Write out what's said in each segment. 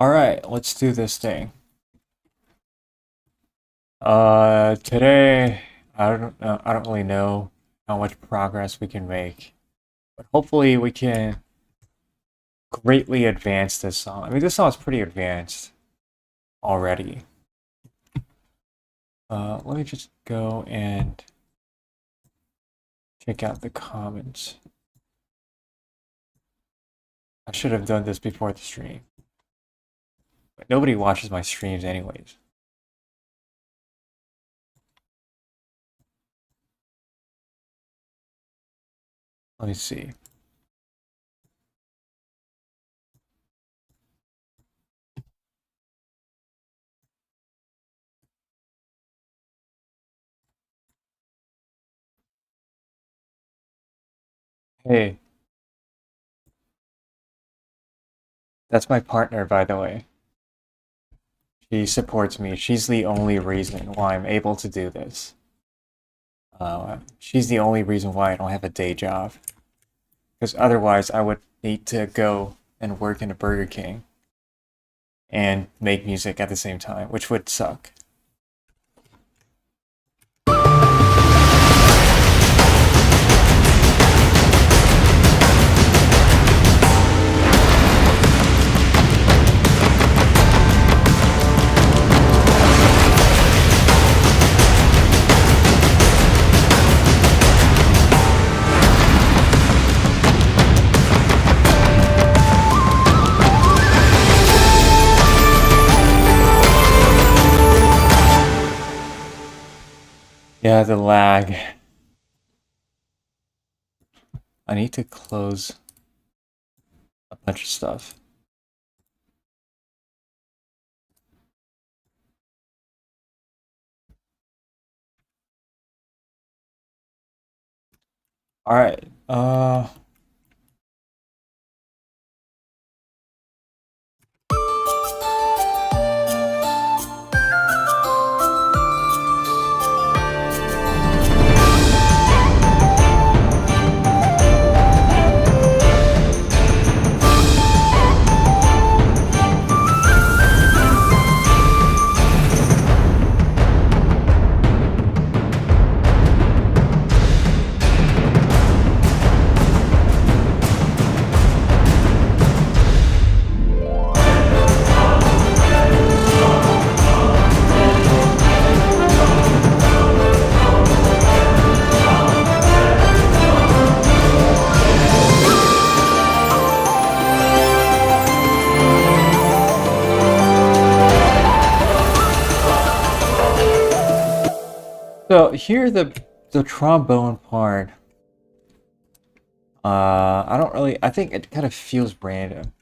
Alright, let's do this thing. Today, I don't really know how much progress we can make, but hopefully we can greatly advance this song. I mean, this song is pretty advanced already. Let me just go and check out the comments. I should have done this before the stream, but nobody watches my streams anyways. Let me see. Hey, that's my partner, by the way. She supports me. She's the only reason why I'm able to do this. She's the only reason why I don't have a day job. Because otherwise I would need to go and work in a Burger King and make music at the same time, which would suck. Yeah, the lag. I need to close a bunch of stuff. All right. So here the trombone part. I don't really. I think it kind of feels random.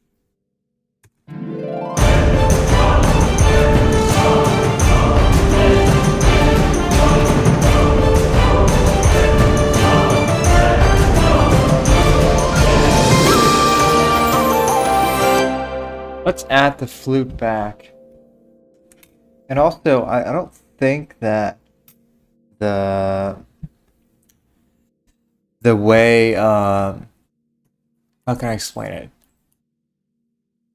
Let's add the flute back. And also, I don't think that the way how can I explain it?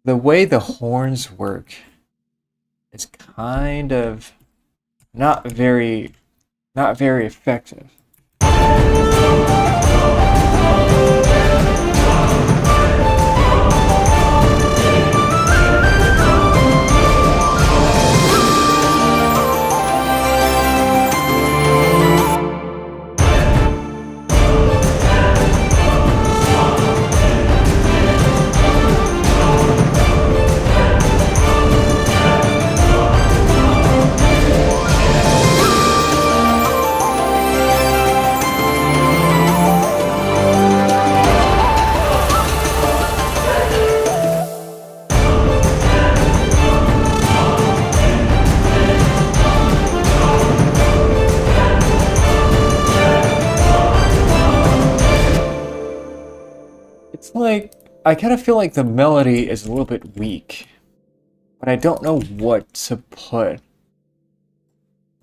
The way the horns work is kind of not very effective. Like, I kind of feel like the melody is a little bit weak, but I don't know what to put.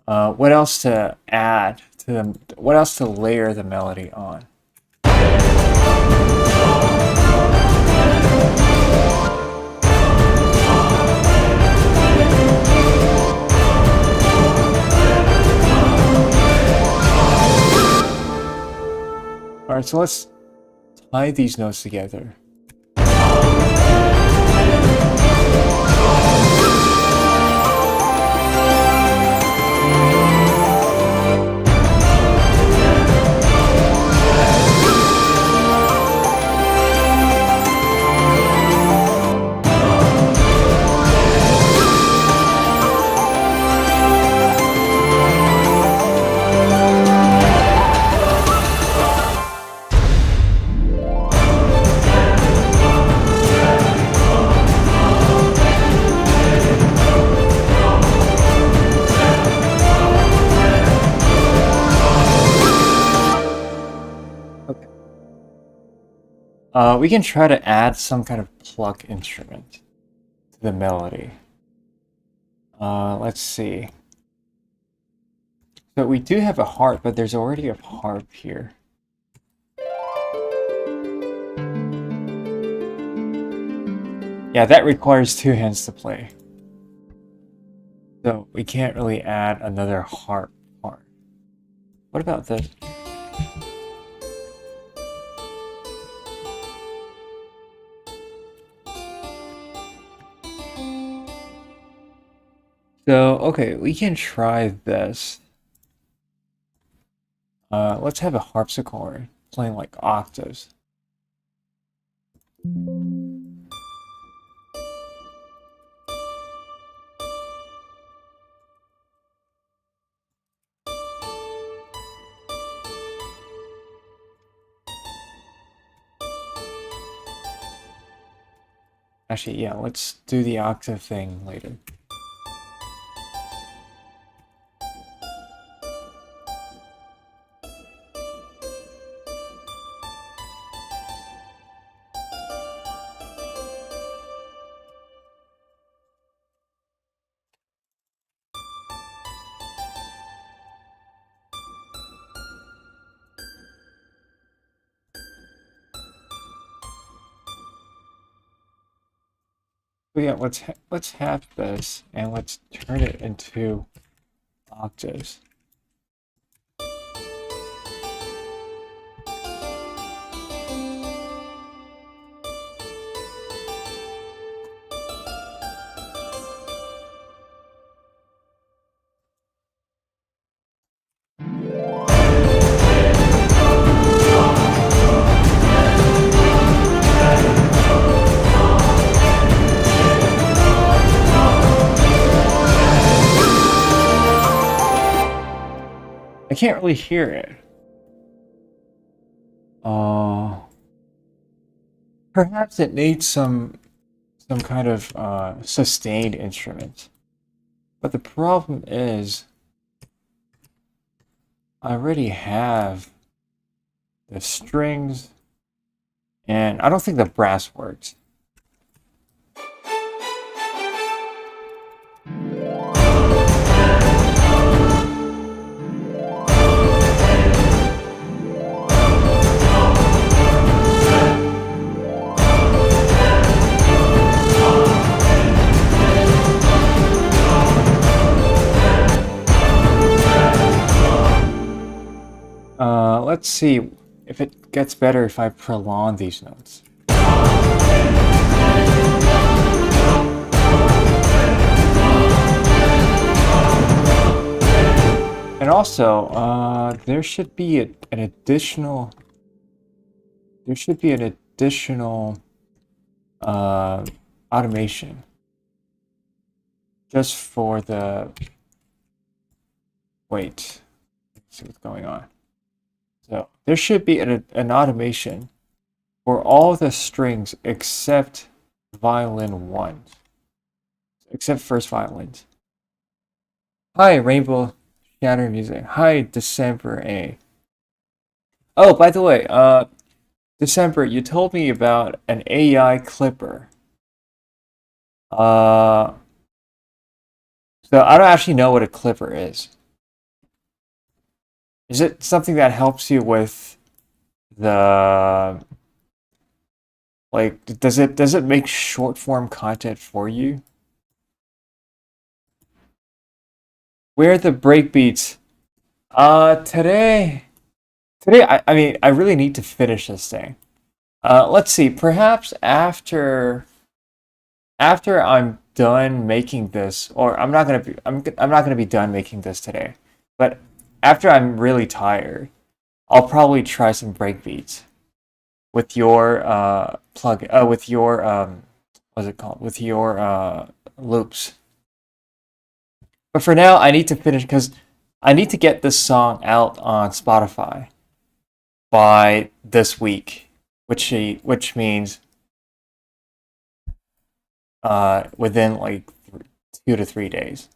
What else to add to them? What else to layer the melody on? Alright, so let's tie these notes together. We can try to add some kind of pluck instrument to the melody. Let's see. So we do have a harp, but there's already a harp here. Yeah, that requires two hands to play. So we can't really add another harp part. What about this? So, okay, we can try this. Let's have a harpsichord playing like octaves. Actually, yeah, let's do the octave thing later. So yeah, let's have this and let's turn it into octaves. I can't really hear it. Perhaps it needs some kind of sustained instrument. But the problem is I already have the strings and I don't think the brass works. Let's see if it gets better if I prolong these notes. And also, there should be an additional automation just for the wait. Let's see what's going on. So there should be an automation for all the strings except violin 1, except first violins. Hi, Rainbow Shatter Music. Hi, December A. Oh, by the way, December, you told me about an AI clipper. So I don't actually know what a clipper is. Is it something that helps you with the like does it make short form content for you? Where are the breakbeats? Today Today, I mean, I really need to finish this thing. Let's see. Perhaps after I'm done making this, or I'm not gonna be done making this today, but after I'm really tired, I'll probably try some breakbeats with your with your what's it called? With your loops. But for now, I need to finish because I need to get this song out on Spotify by this week, which means within like 2 to 3 days.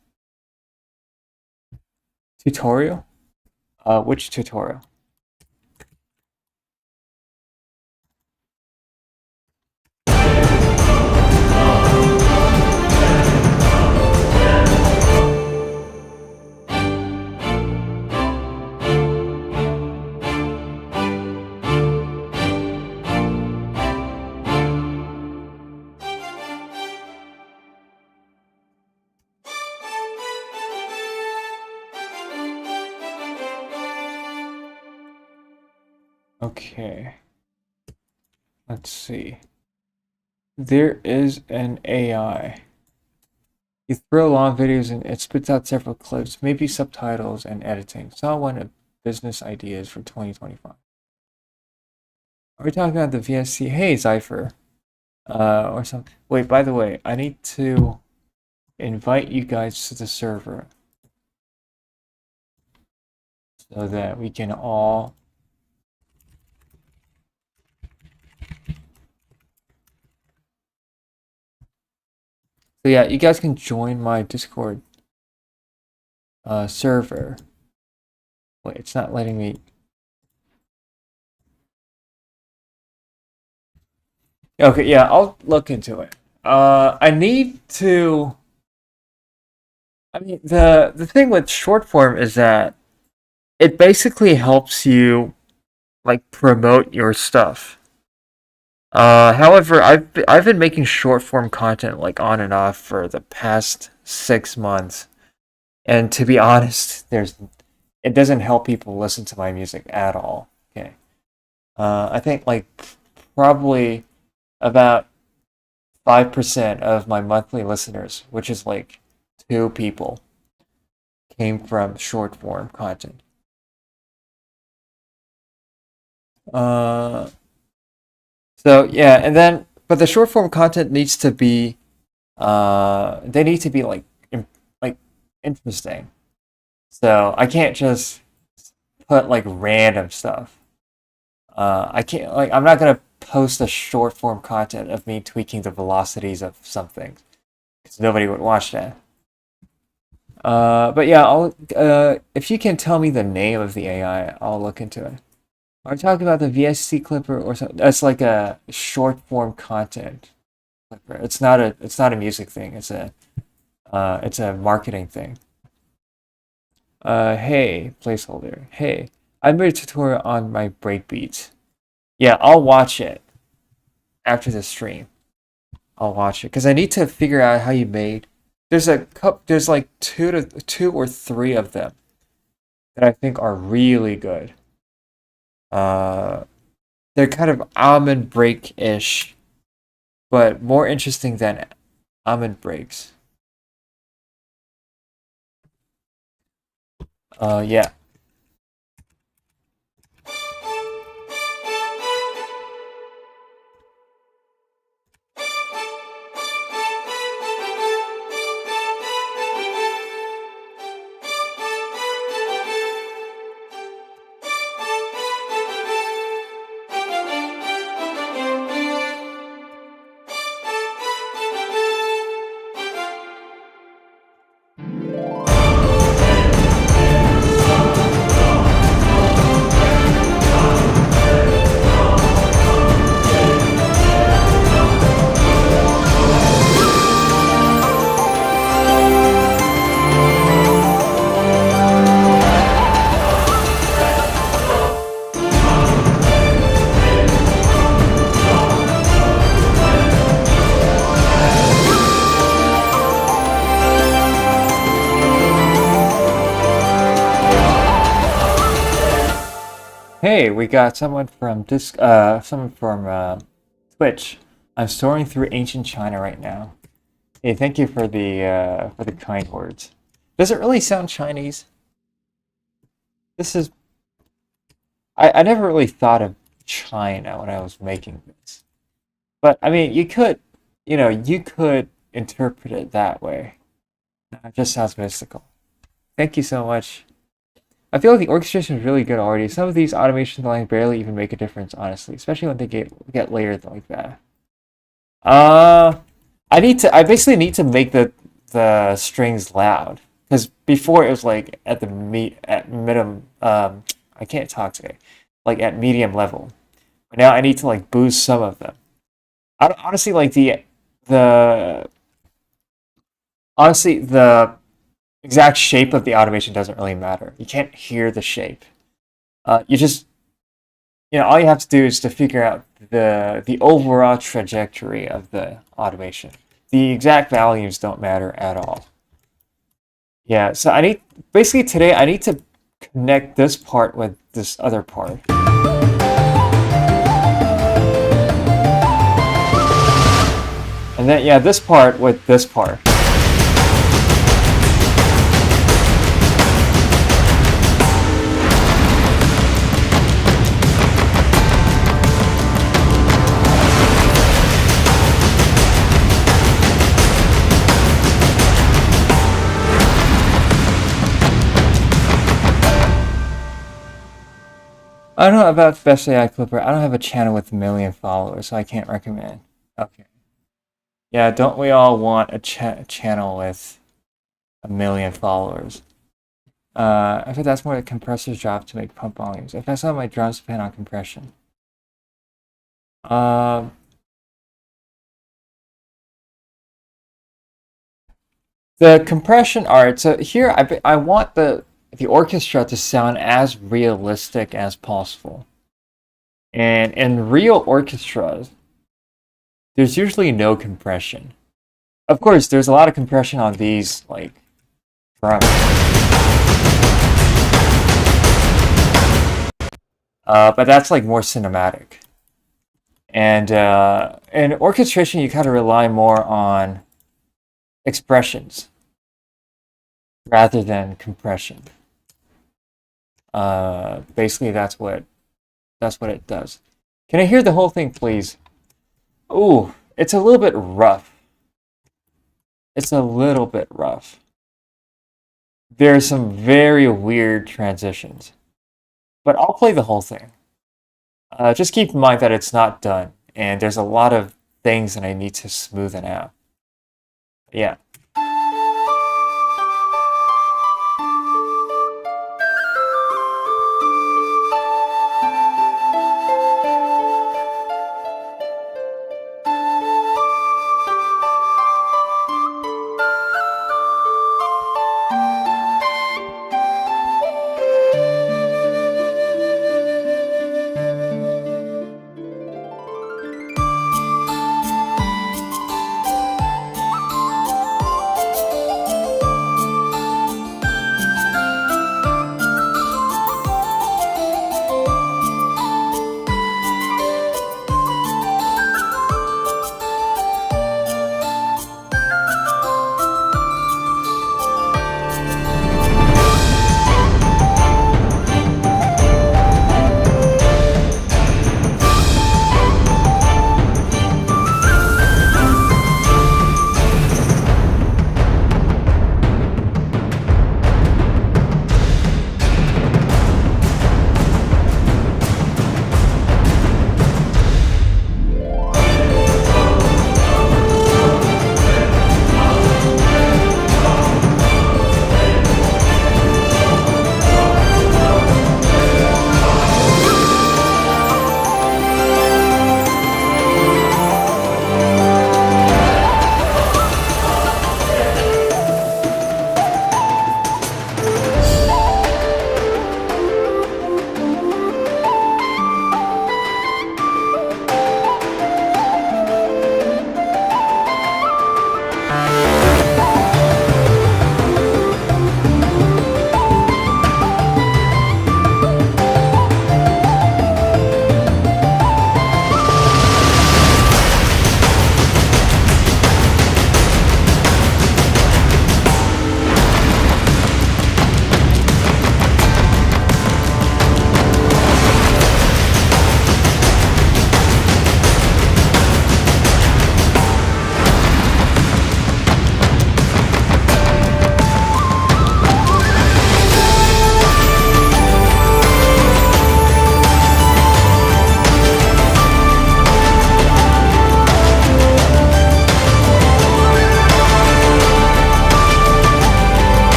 Tutorial? Which tutorial? Okay. Let's see. There is an AI. You throw long videos and it spits out several clips, maybe subtitles and editing. Saw one of business ideas for 2025. Are we talking about the VSC? Hey, Zypher. Or something. Wait, by the way, I need to invite you guys to the server so that we can all. So yeah, you guys can join my Discord server. Wait, it's not letting me. Okay, yeah, I'll look into it. I need to. I mean, the thing with short form is that it basically helps you like promote your stuff. However, I've been making short form content like on and off for the past 6 months, and to be honest, there's it doesn't help people listen to my music at all. Okay, I think like probably about 5% of my monthly listeners, which is like 2 people, came from short form content. Uh, so yeah, and then but the short form content needs to be they need to be like interesting. So I can't just put like random stuff. I can't like I'm not gonna post a short form content of me tweaking the velocities of something because nobody would watch that. But yeah, I'll if you can tell me the name of the AI, I'll look into it. Are we talking about the VSC Clipper or something? That's like a short form content clipper. It's not a music thing. It's a marketing thing. Hey, placeholder. Hey, I made a tutorial on my breakbeats. Yeah, I'll watch it after the stream. I'll watch it because I need to figure out how you made. There's like two or three of them that I think are really good. Uh, they're kind of almond break-ish, but more interesting than almond breaks. Yeah. Hey, we got someone from Twitch. I'm soaring through ancient China right now. Hey, thank you for the kind words. Does it really sound Chinese? This is I never really thought of China when I was making this. But I mean, you could interpret it that way. It just sounds mystical. Thank you so much. I feel like the orchestration is really good already. Some of these automation lines barely even make a difference, honestly, especially when they get layered like that. Uh, I basically need to make the strings loud because before it was like at minimum. I can't talk today, like at medium level. But now I need to like boost some of them. Honestly, like the the exact shape of the automation doesn't really matter. You can't hear the shape. You just all you have to do is to figure out the overall trajectory of the automation. The exact values don't matter at all. Yeah, so basically today I need to connect this part with this other part. And then yeah, this part with this part. I don't know about Best AI Clipper. I don't have a channel with a million followers, so I can't recommend. Okay. Yeah, don't we all want a channel with a million followers? I think that's more the compressor's job to make pump volumes. If I saw my drums depend on compression. Um, the compression art. So here, I want the orchestra to sound as realistic as possible. And in real orchestras, there's usually no compression. Of course, there's a lot of compression on these like drums. But that's like more cinematic. And in orchestration, you kind of rely more on expressions rather than compression. Basically, that's what it does. Can I hear the whole thing, please? Ooh, it's a little bit rough. It's a little bit rough. There are some very weird transitions, but I'll play the whole thing. Just keep in mind that it's not done, and there's a lot of things that I need to smoothen out. Yeah.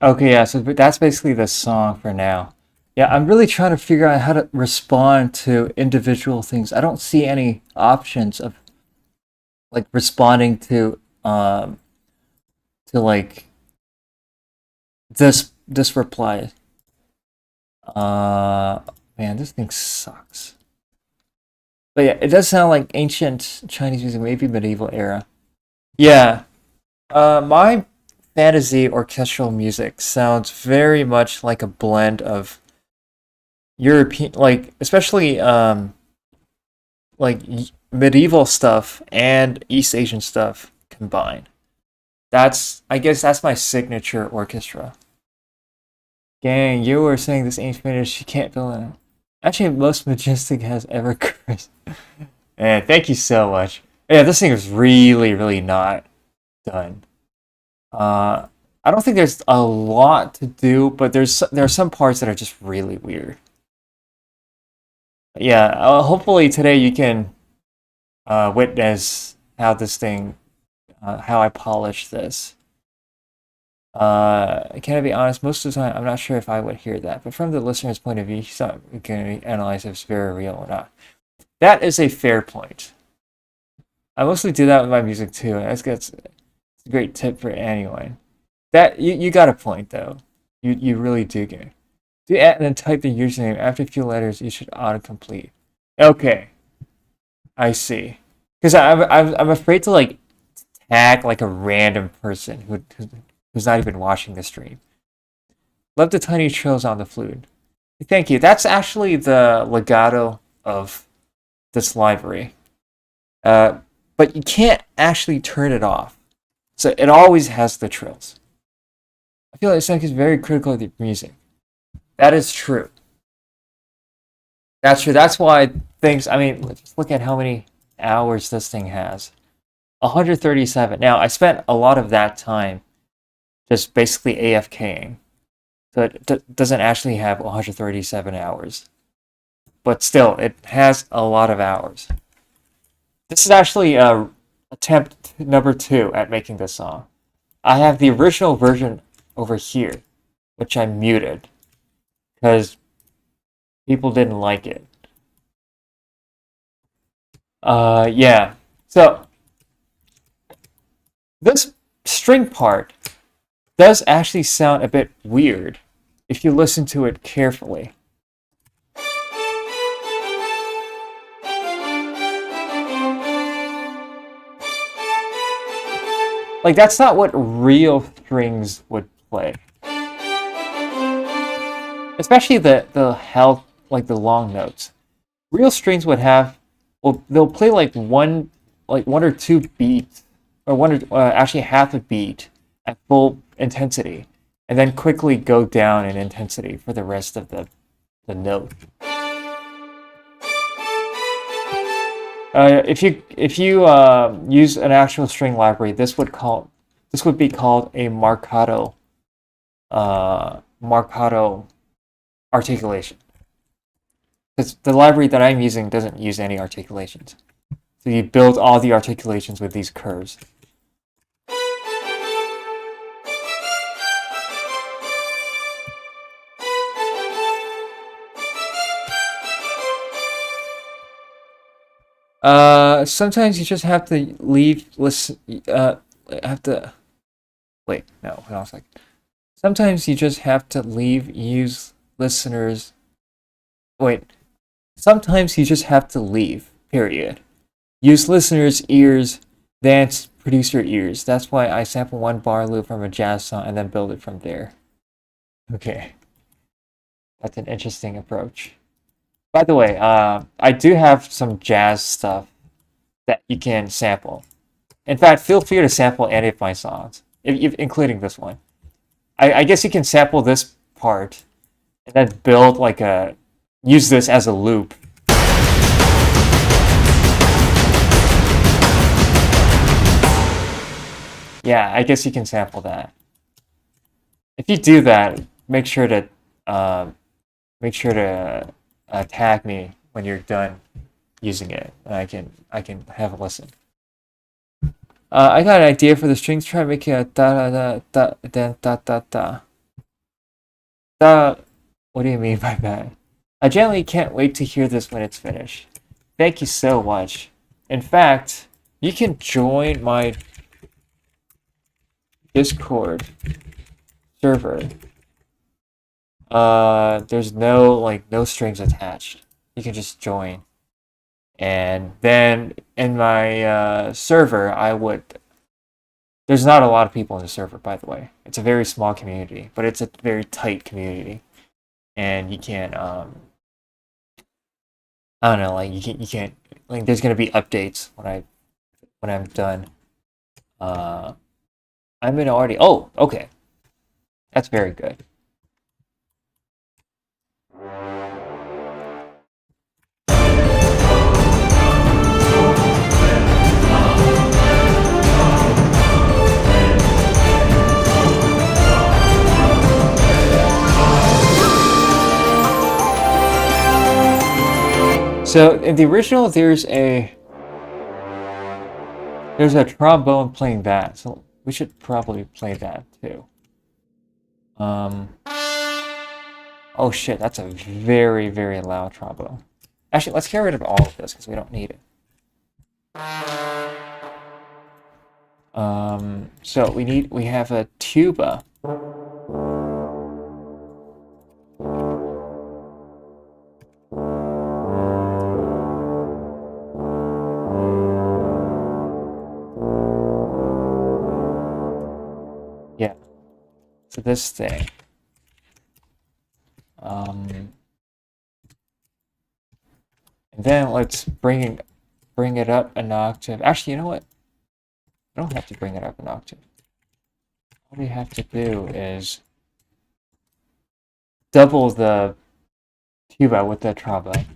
Okay, yeah, so that's basically the song for now. Yeah, I'm really trying to figure out how to respond to individual things. I don't see any options of like responding to like this reply. Uh Man, this thing sucks. But yeah, it does sound like ancient Chinese music, maybe medieval era. Yeah. My fantasy orchestral music sounds very much like a blend of European, like especially like medieval stuff and East Asian stuff combined. I guess that's my signature orchestra. Gang, you were saying this ain't finished. You can't fill it. Actually, most majestic has ever cursed. And thank you so much. Yeah, this thing is really, really not done. Uh, I don't think there's a lot to do, but there are some parts that are just really weird. Yeah, hopefully today you can witness how this thing, how I polish this. Can I be honest? Most of the time, I'm not sure if I would hear that, but from the listener's point of view, he's not going to analyze if it's very real or not. That is a fair point. I mostly do that with my music too. It's a great tip for anyone. That you got a point though. You really do get. Do add and then type the username after a few letters. You should autocomplete. Okay, I see. Because I'm afraid to like tag like a random person who's not even watching the stream. Love the tiny trills on the flute. Thank you. That's actually the legato of this library. But you can't actually turn it off. So it always has the trills. I feel like Sonic is very critical of the music. That is true. That's true. That's why things, I mean, just look at how many hours this thing has. 137. Now, I spent a lot of that time just basically AFKing. So it doesn't actually have 137 hours. But still, it has a lot of hours. This is actually attempt number 2 at making this song. I have the original version over here, which I muted because people didn't like it. Yeah. So this string part does actually sound a bit weird if you listen to it carefully. Like, that's not what real strings would play. Especially the health, like the long notes. Real strings would have, well, they'll play like one or two beats, or actually half a beat at full intensity, and then quickly go down in intensity for the rest of the note. If you use an actual string library, this would be called a marcato articulation. Because the library that I'm using doesn't use any articulations. So you build all the articulations with these curves. Sometimes you just have to wait, no, hold on a second. Sometimes you just have to use listeners. Wait, sometimes you just have to leave, period. Use listeners' ears, then produce your ears. That's why I sample one bar loop from a jazz song and then build it from there. Okay. That's an interesting approach. By the way, I do have some jazz stuff that you can sample. In fact, feel free to sample any of my songs, including this one. I guess you can sample this part and then build use this as a loop. Yeah, I guess you can sample that. If you do that, make sure to tag me when you're done using it, and I can have a listen. I got an idea for the strings. Try making a da da da da da da da da. What do you mean by that? I genuinely can't wait to hear this when it's finished. Thank you so much. In fact, you can join my Discord server. There's no strings attached. You can just join. And then in my server, there's not a lot of people in the server, by the way. It's a very small community, but it's a very tight community. And you can't, I don't know, like you can't, like there's gonna be updates when I'm done. I'm in already. Oh, okay, that's very good. So in the original, there's a trombone playing that, so we should probably play that too. Oh shit, that's a very, very loud trombone. Actually, let's get rid of all of this because we don't need it. So we have a tuba. Yeah. So this thing. And then let's bring it up an octave. Actually, you know what? I don't have to bring it up an octave. All we have to do is double the tuba with the trombone.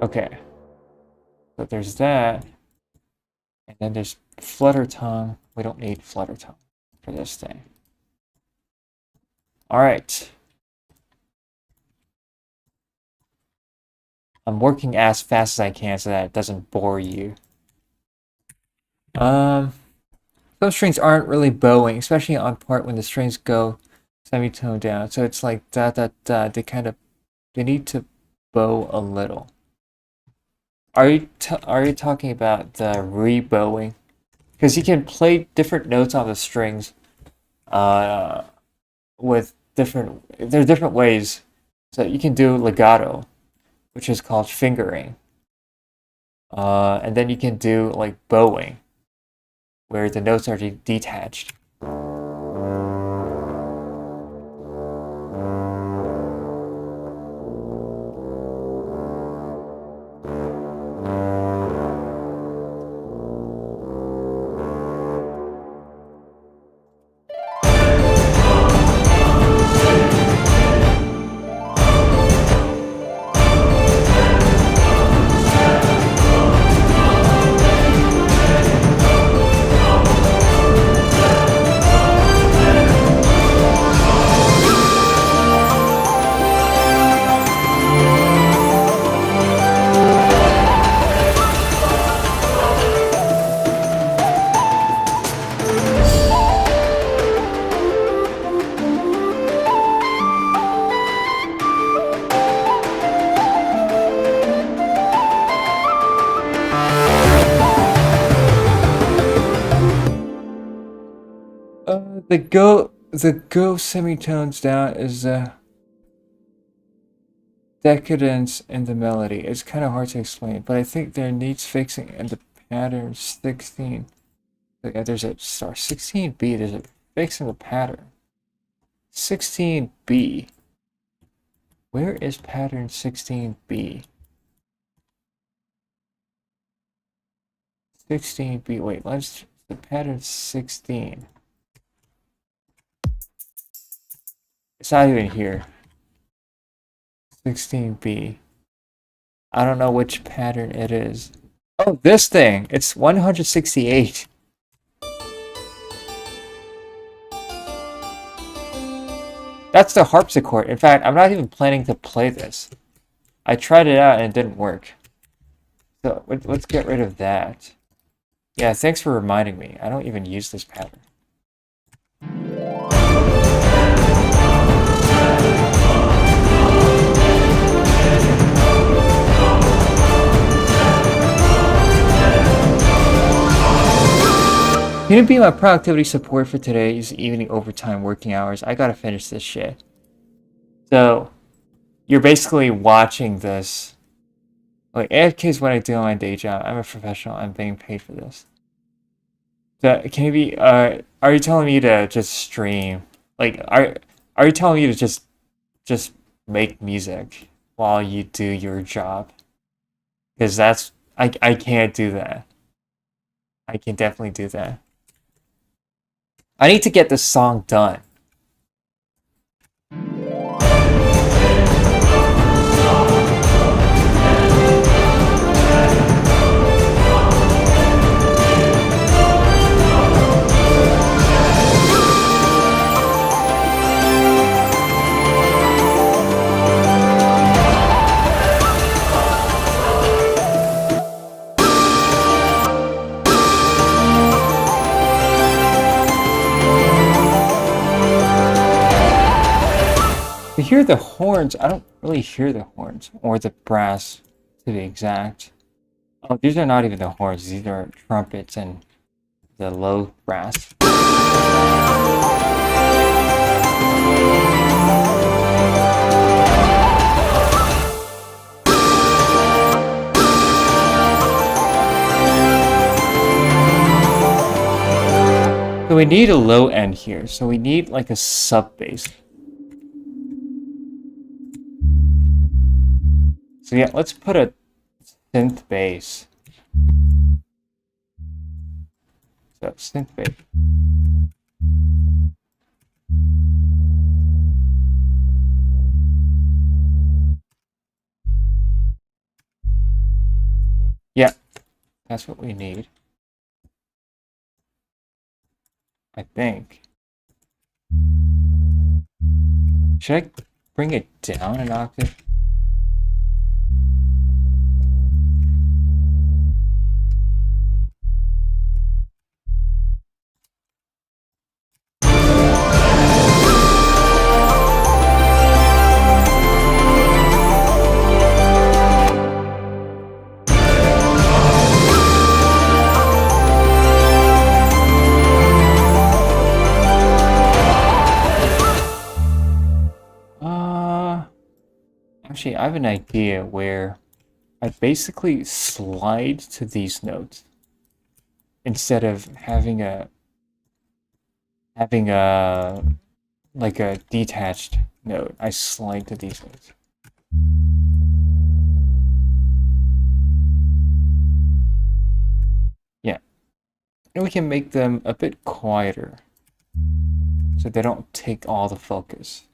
Okay. So there's that. And then there's flutter tongue. We don't need flutter tongue for this thing. All right. I'm working as fast as I can so that it doesn't bore you. Those strings aren't really bowing, especially on part when the strings go semitone down. So it's like da da da. They need to bow a little. Are you talking about the rebowing? Because you can play different notes on the strings, with there are different ways. So you can do legato, which is called fingering. And then you can do like bowing, where the notes are detached. The go semitones down is decadence in the melody. It's kind of hard to explain, but I think there needs fixing in the pattern 16. Like there's a star 16B. There's a fix in the pattern 16B. Where is pattern 16B? 16B. Wait, let's the pattern 16. It's not even here. 16B. I don't know which pattern it is. Oh, this thing. It's 168. That's the harpsichord. In fact, I'm not even planning to play this. I tried it out and it didn't work. So let's get rid of that. Yeah, thanks for reminding me. I don't even use this pattern. Gonna be my productivity support for today's evening overtime working hours. I gotta finish this shit. So, you're basically watching this. Like, AFK is what I do on my day job. I'm a professional. I'm being paid for this. So, can you be, are you telling me to just stream? Like, are you telling me to just make music while you do your job? Because I can't do that. I can definitely do that. I need to get this song done. To hear the horns, I don't really hear the horns, or the brass, to be exact. Oh, these are not even the horns, these are trumpets and the low brass. So we need a low end here, so we need like a sub bass. So yeah, let's put a synth bass. So synth bass. Yeah, that's what we need. I think. Should I bring it down an octave? Actually, I have an idea where I basically slide to these notes instead of having a like a detached note. I slide to these notes. Yeah. And we can make them a bit quieter so they don't take all the focus.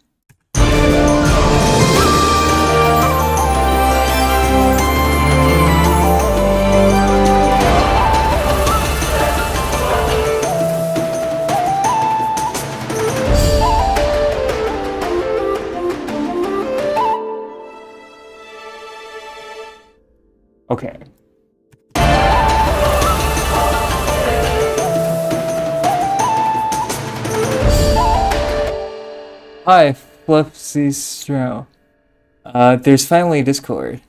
Okay. Hi, Flipsy. There's finally Discord.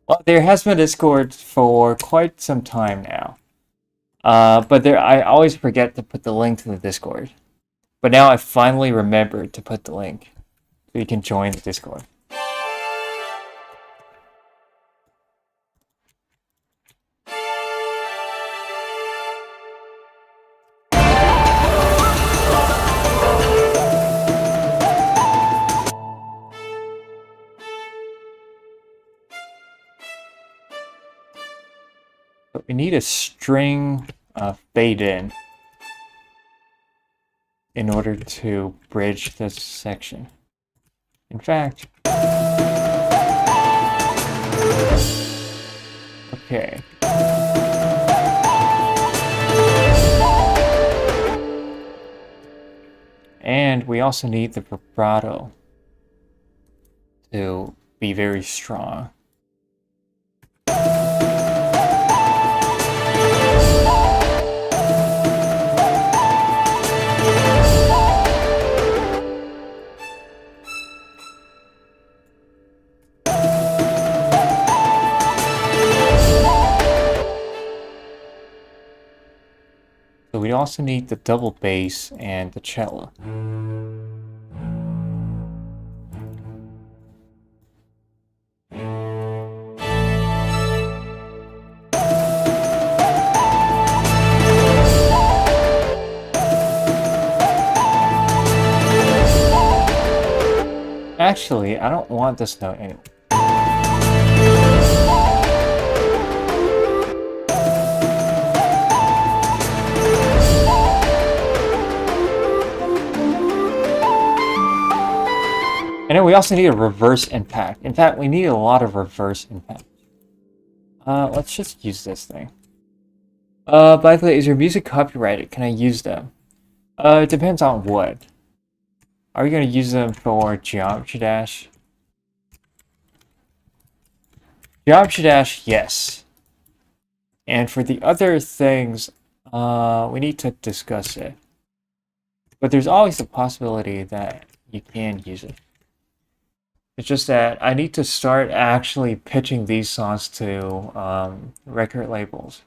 Well, there has been Discord for quite some time now. But I always forget to put the link to the Discord. But now I finally remembered to put the link so you can join the Discord. But we need a string fade in order to bridge this section. In fact, okay. And we also need the vibrato to be very strong. So we also need the double bass and the cello. Actually, I don't want this note anymore. And then we also need a reverse impact. In fact, we need a lot of reverse impact. Let's just use this thing. By the way, is your music copyrighted? Can I use them? It depends on what. Are we going to use them for Geometry Dash? Geometry Dash, yes. And for the other things, we need to discuss it. But there's always the possibility that you can use it. It's just that I need to start actually pitching these songs to record labels.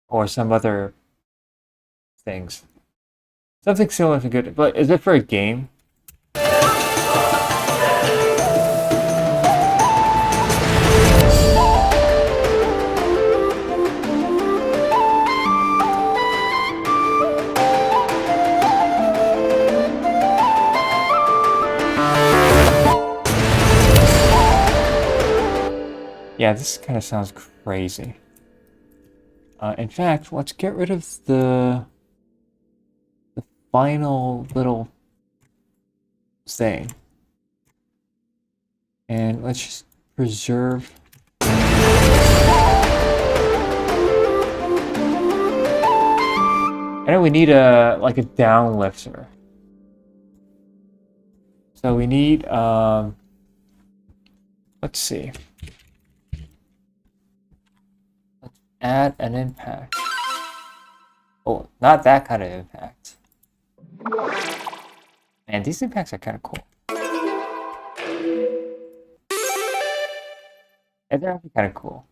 Or some other things. Something similar to good, but is it for a game? Yeah, this kind of sounds crazy. In fact, let's get rid of the final little thing. And let's just preserve. And then we need like a down lifter. So we need let's see. Let's add an impact. Oh, not that kind of impact. Man, these impacts are kind of cool. Yeah, they're actually kind of cool.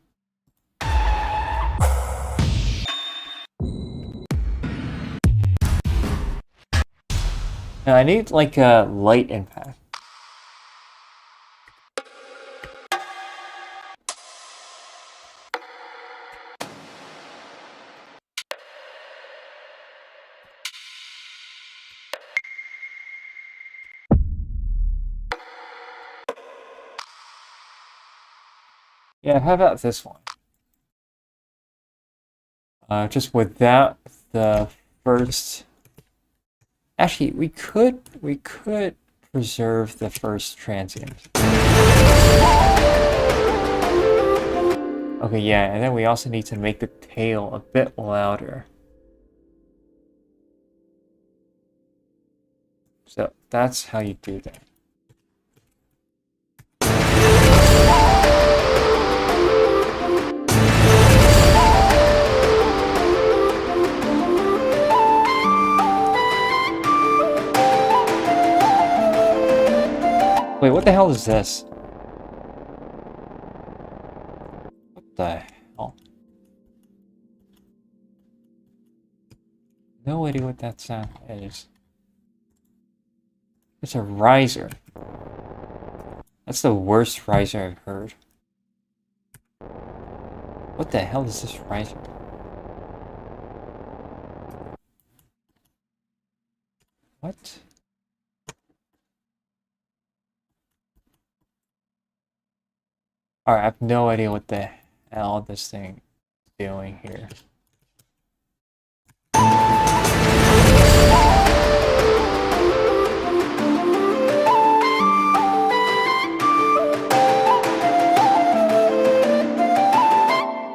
Now I need like a light impact. Yeah, how about this one? Just without the first. Actually, we could preserve the first transient. Okay, yeah, and then we also need to make the tail a bit louder. So that's how you do that. Wait, what the hell is this? What the hell? No idea what that sound is. It's a riser. That's the worst riser I've heard. What the hell is this riser? What? Alright, I have no idea what the hell this thing is doing here.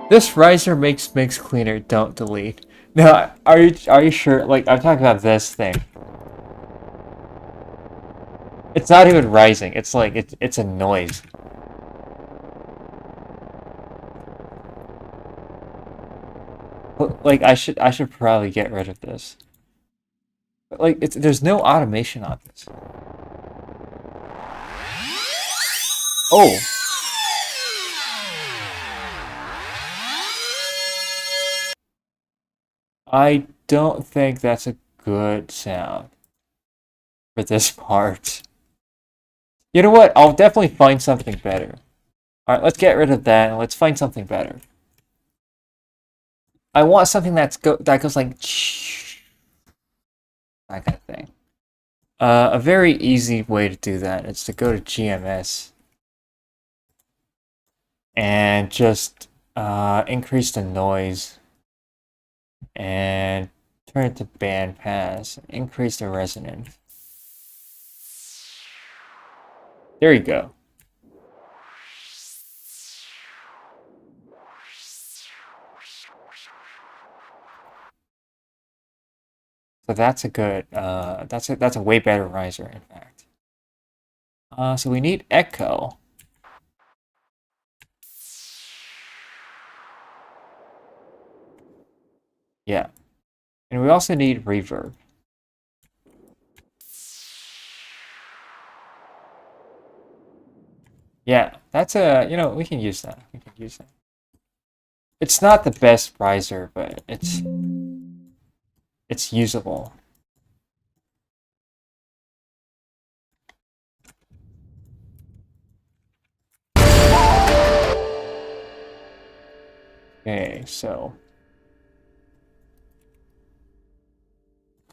This riser makes mix cleaner, don't delete. No, are you sure? Like, I'm talking about this thing. It's not even rising, it's like it's a noise. Like I should probably get rid of this. But like there's no automation on this. Oh. I don't think that's a good sound for this part. You know what? I'll definitely find something better. Alright, let's get rid of that and let's find something better. I want something that goes like that kind of thing. A very easy way to do that is to go to GMS and just increase the noise and turn it to bandpass. Increase the resonance. There you go. So that's a good, that's a way better riser, in fact. So we need echo. Yeah. And we also need reverb. Yeah, that's we can use that. We can use that. It's not the best riser, but it's usable. Okay, so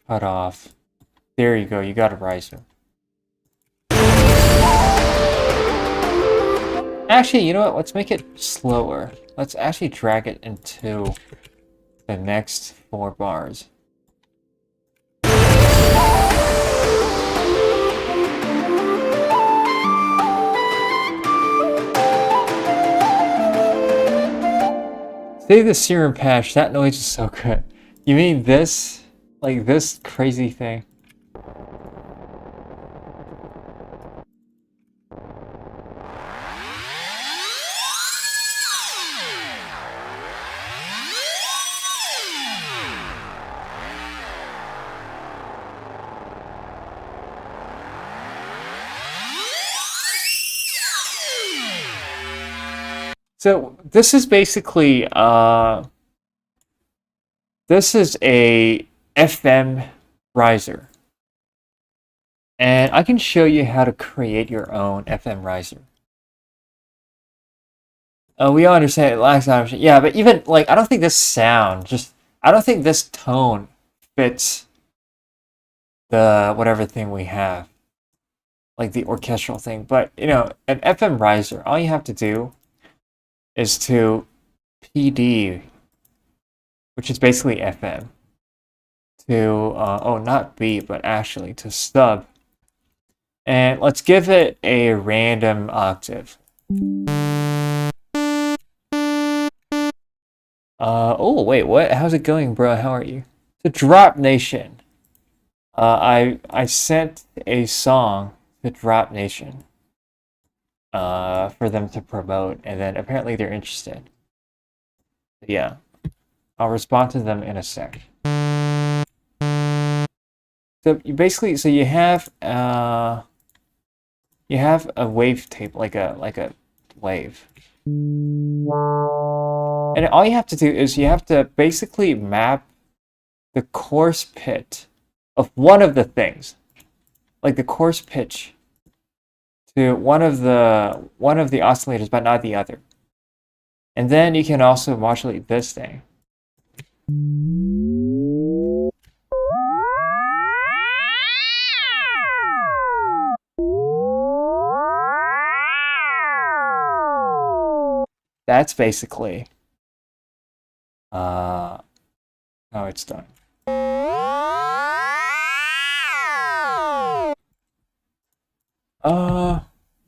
cut off. There you go, you got a riser. Actually, you know what? Let's make it slower. Let's actually drag it into the next 4 bars. Save the serum patch. That noise is so good. You mean this? Like this crazy thing? So this is basically this is a FM riser. And I can show you how to create your own FM riser. We all understand it lacks option. Yeah, but even like I don't think this sound I don't think this tone fits the whatever thing we have. Like the orchestral thing. But an FM riser, all you have to do is to PD, which is basically FM, to, not B, but actually to stub. And let's give it a random octave. Oh, wait, what? How's it going, bro? How are you? To Drop Nation. I sent a song to Drop Nation. For them to promote, and then apparently they're interested. Yeah, I'll respond to them in a sec. So you have a wave tape, like a wave, and all you have to do is you have to basically map the coarse pitch of one of the things, like the coarse pitch, to one of the oscillators, but not the other. And then you can also modulate this thing. That's basically how it's done.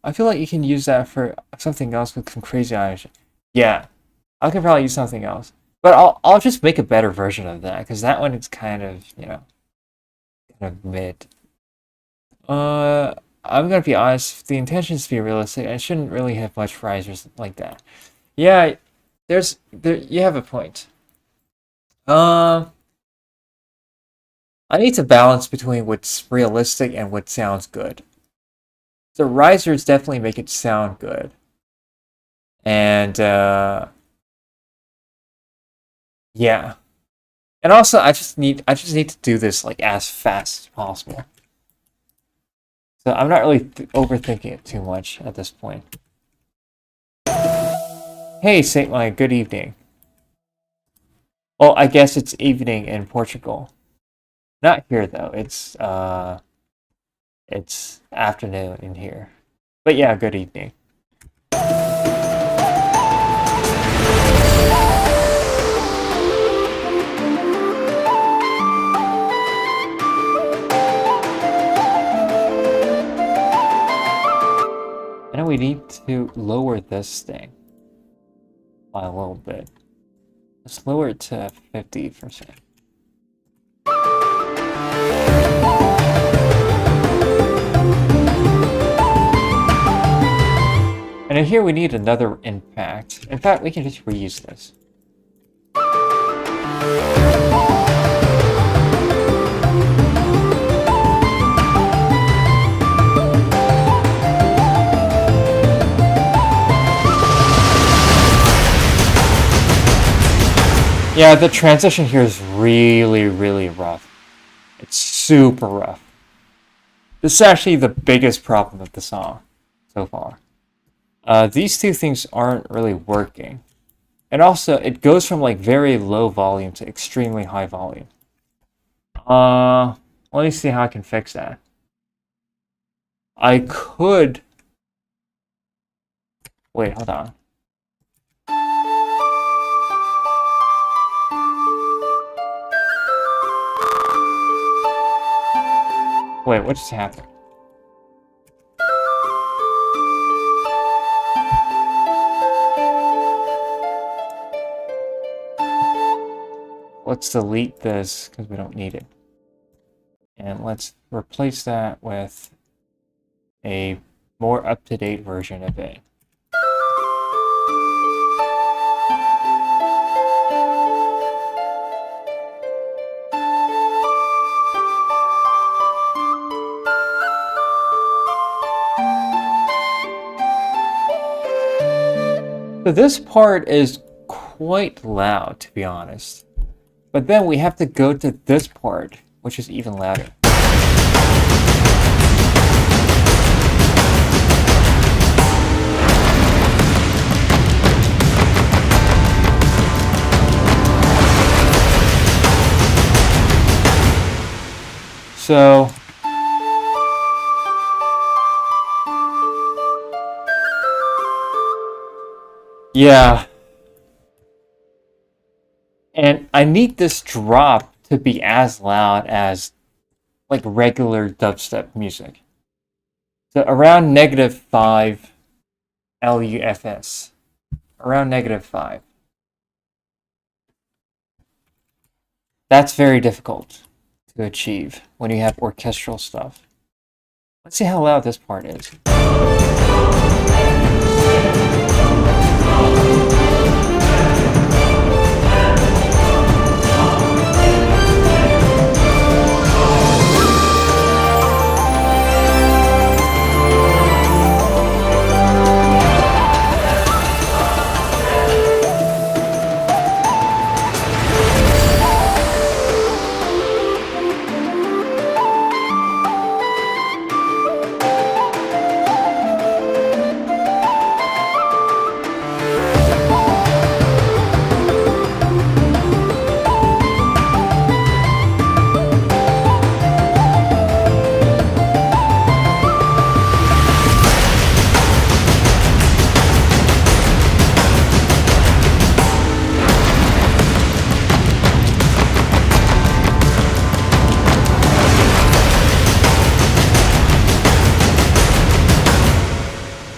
I feel like you can use that for something else with some crazy animation. Yeah, I could probably use something else, but I'll just make a better version of that because that one is kind of kind of mid. I'm gonna be honest. The intention is to be realistic. I shouldn't really have much risers like that. Yeah, you have a point. I need to balance between what's realistic and what sounds good. The risers definitely make it sound good. And yeah. And also, I just need to do this like as fast as possible. So I'm not really overthinking it too much at this point. Hey, Saint Mike, good evening. Well, I guess it's evening in Portugal. Not here though. It's afternoon in here. But yeah, good evening. I know we need to lower this thing by a little bit. Let's lower it to 50%. And in here we need another impact. In fact, we can just reuse this. Yeah, the transition here is really, really rough. It's super rough. This is actually the biggest problem of the song so far. These two things aren't really working. And also, it goes from like very low volume to extremely high volume. Let me see how I can fix that. I could... Wait, hold on. Wait, what just happened? Let's delete this because we don't need it. And let's replace that with a more up-to-date version of it. So this part is quite loud, to be honest. But then we have to go to this part, which is even louder. So... yeah. And I need this drop to be as loud as like regular dubstep music. So around -5 LUFS. Around -5. That's very difficult to achieve when you have orchestral stuff. Let's see how loud this part is.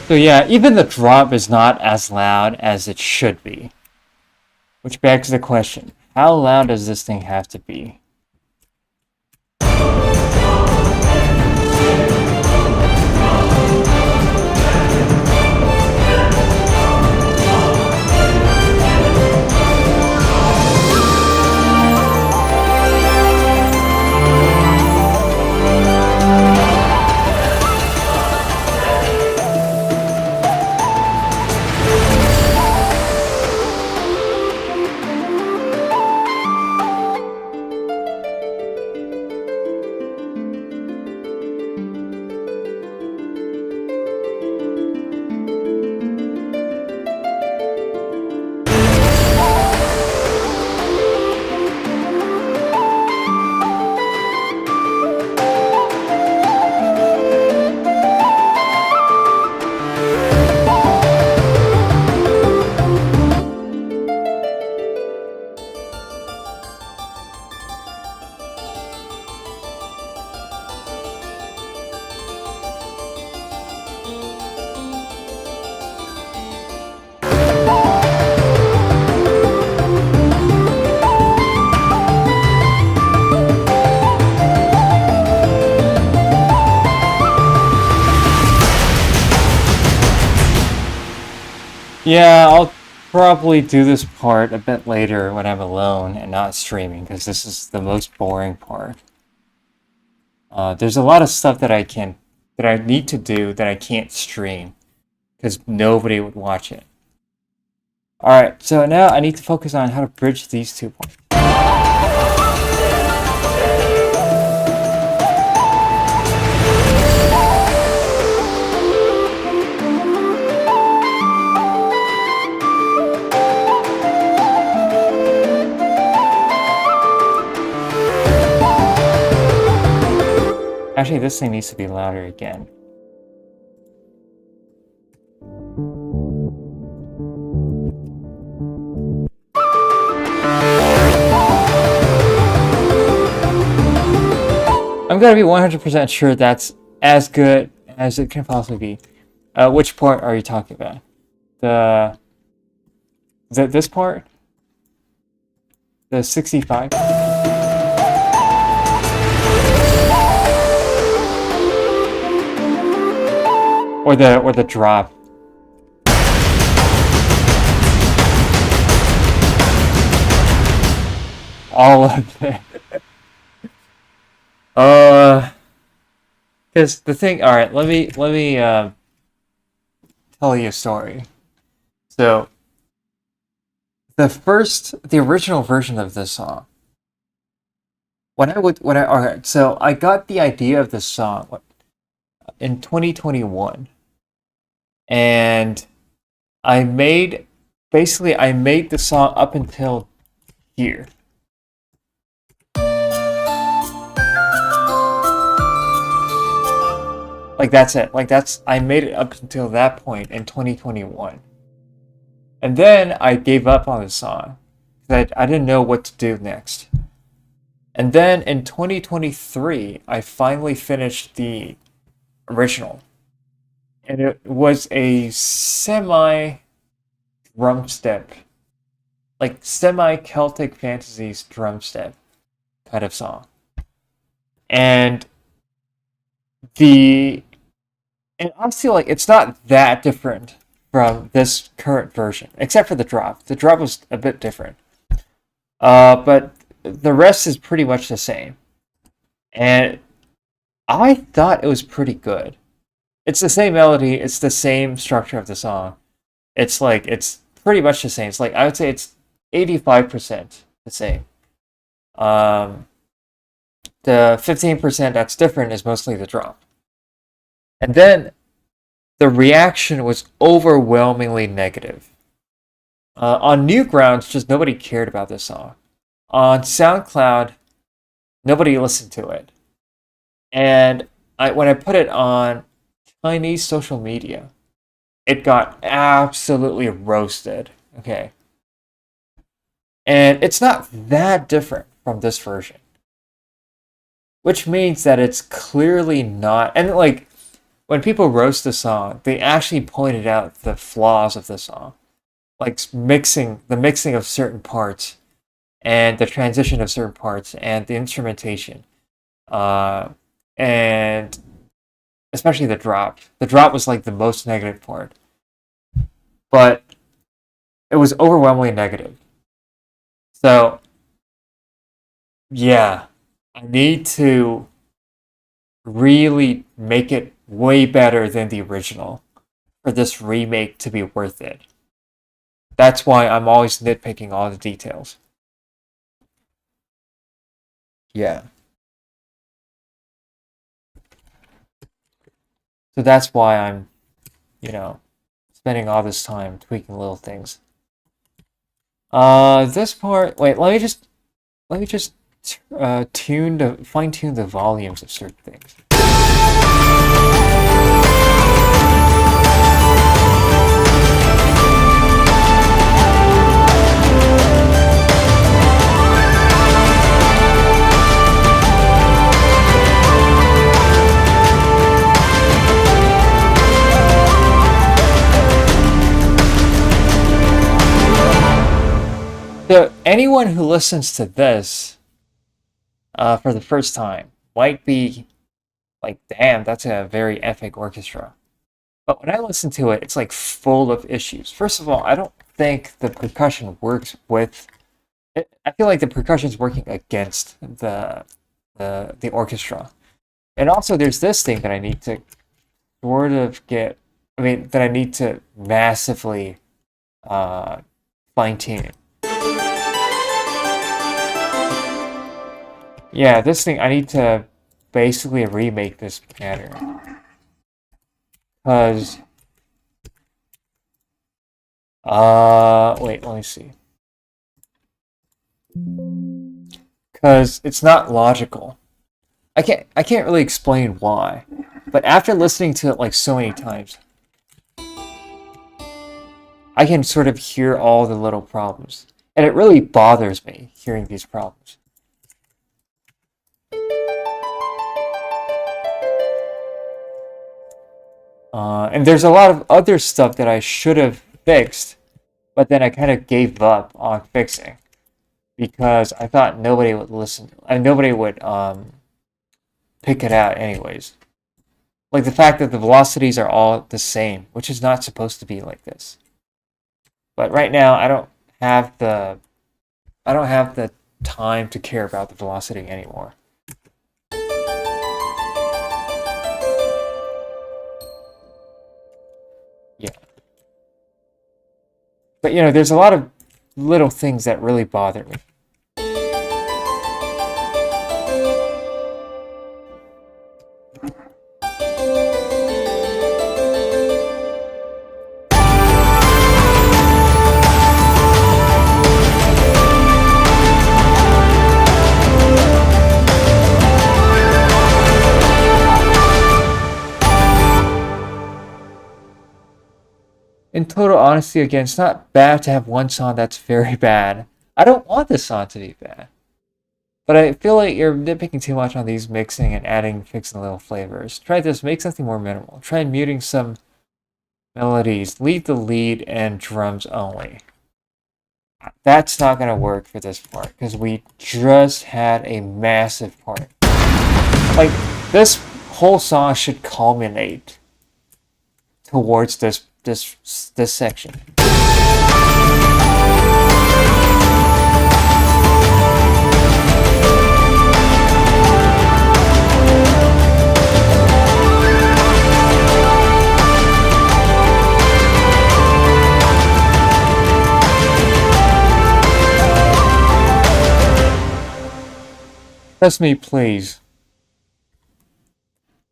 So yeah, even the drop is not as loud as it should be. Which begs the question, how loud does this thing have to be? Yeah, I'll probably do this part a bit later when I'm alone and not streaming, because this is the most boring part. There's a lot of stuff that I need to do that I can't stream because nobody would watch it. All right, so now I need to focus on how to bridge these 2 points. Actually, this thing needs to be louder again. I'm gonna be 100% sure that's as good as it can possibly be. Which part are you talking about? This part? The 65? Or the drop? All of it. Because the thing. All right, let me tell you a story. So the original version of this song. All right, so I got the idea of this song in 2021, and I made I made the song up until here. Like that's it. I made it up until that point in 2021. And then I gave up on the song because I didn't know what to do next. And then in 2023, I finally finished the original. And it was a semi drum step, like semi Celtic Fantasies drum step kind of song. And and honestly, like, it's not that different from this current version, except for the drop. The drop was a bit different. But the rest is pretty much the same. And I thought it was pretty good. It's the same melody, it's the same structure of the song. It's pretty much the same. It's like, I would say it's 85% the same. Um, the 15% that's different is mostly the drop. And then the reaction was overwhelmingly negative. On Newgrounds, just nobody cared about this song. On SoundCloud, nobody listened to it. And when I put it on Chinese social media, it got absolutely roasted. Okay. And it's not that different from this version. Which means that it's clearly not. And like, when people roast the song, they actually pointed out the flaws of the song, like the mixing of certain parts, and the transition of certain parts, and the instrumentation, and especially the drop. The drop was like the most negative part, but it was overwhelmingly negative. So yeah, I need to really make it way better than the original for this remake to be worth it. That's why I'm always nitpicking all the details. Yeah. So that's why I'm, you know, spending all this time tweaking little things. This part. Wait, let me just fine tune the volumes of certain things. So anyone who listens to this for the first time might be like, damn, that's a very epic orchestra. But when I listen to it, it's like full of issues. First of all, I don't think the percussion works with. I feel like the percussion is working against the orchestra. And also, there's this thing that I need to sort of get. I mean, that I need to massively fine tune. Yeah, this thing I need to basically remake this pattern. Because wait, let me see. Because it's not logical. I can't really explain why. But after listening to it like so many times, I can sort of hear all the little problems. And it really bothers me hearing these problems. And there's a lot of other stuff that I should have fixed, but then I kind of gave up on fixing because I thought nobody would listen, and nobody would pick it out anyways. Like the fact that the velocities are all the same, which is not supposed to be like this. But right now, I don't have the time to care about the velocity anymore. Yeah. But you know, there's a lot of little things that really bother me. In total honesty, again, it's not bad to have one song that's very bad. I don't want this song to be bad. But I feel like you're nitpicking too much on these mixing and fixing little flavors. Try this, make something more minimal. Try muting some melodies. Leave the lead and drums only. That's not going to work for this part, because we just had a massive part. Like, this whole song should culminate towards this section. Trust me, please.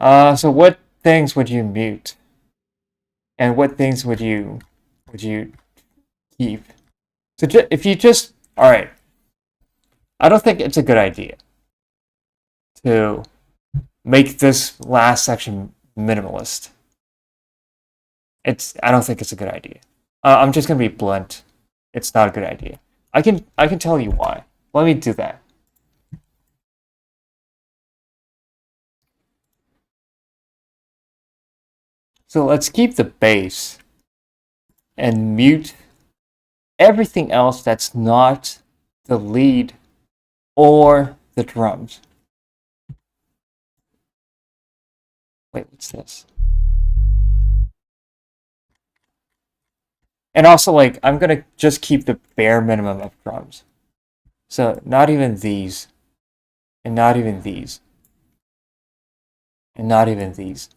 So what things would you mute? And what things would you keep? So if you just, all right, I don't think it's a good idea to make this last section minimalist. I don't think it's a good idea. I'm just gonna be blunt. It's not a good idea. I can tell you why. Let me do that. So let's keep the bass and mute everything else that's not the lead or the drums. Wait, what's this? And also, like, I'm gonna just keep the bare minimum of drums. So not even these, and not even these, and not even these.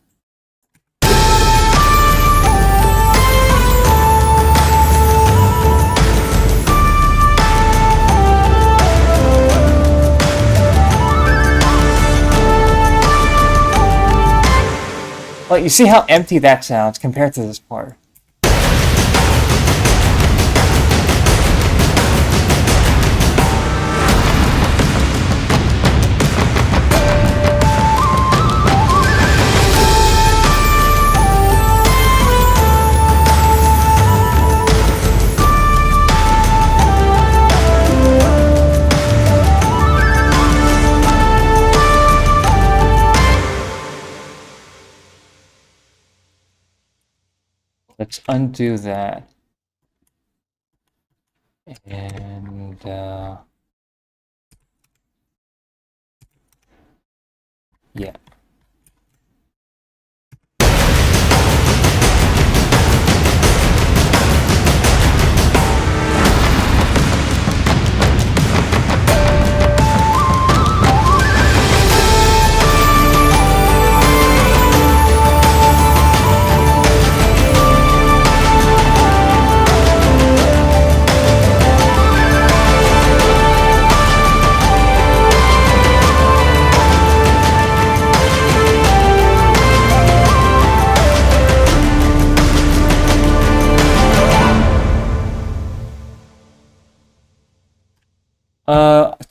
Like, you see how empty that sounds compared to this part. Let's undo that. And yeah.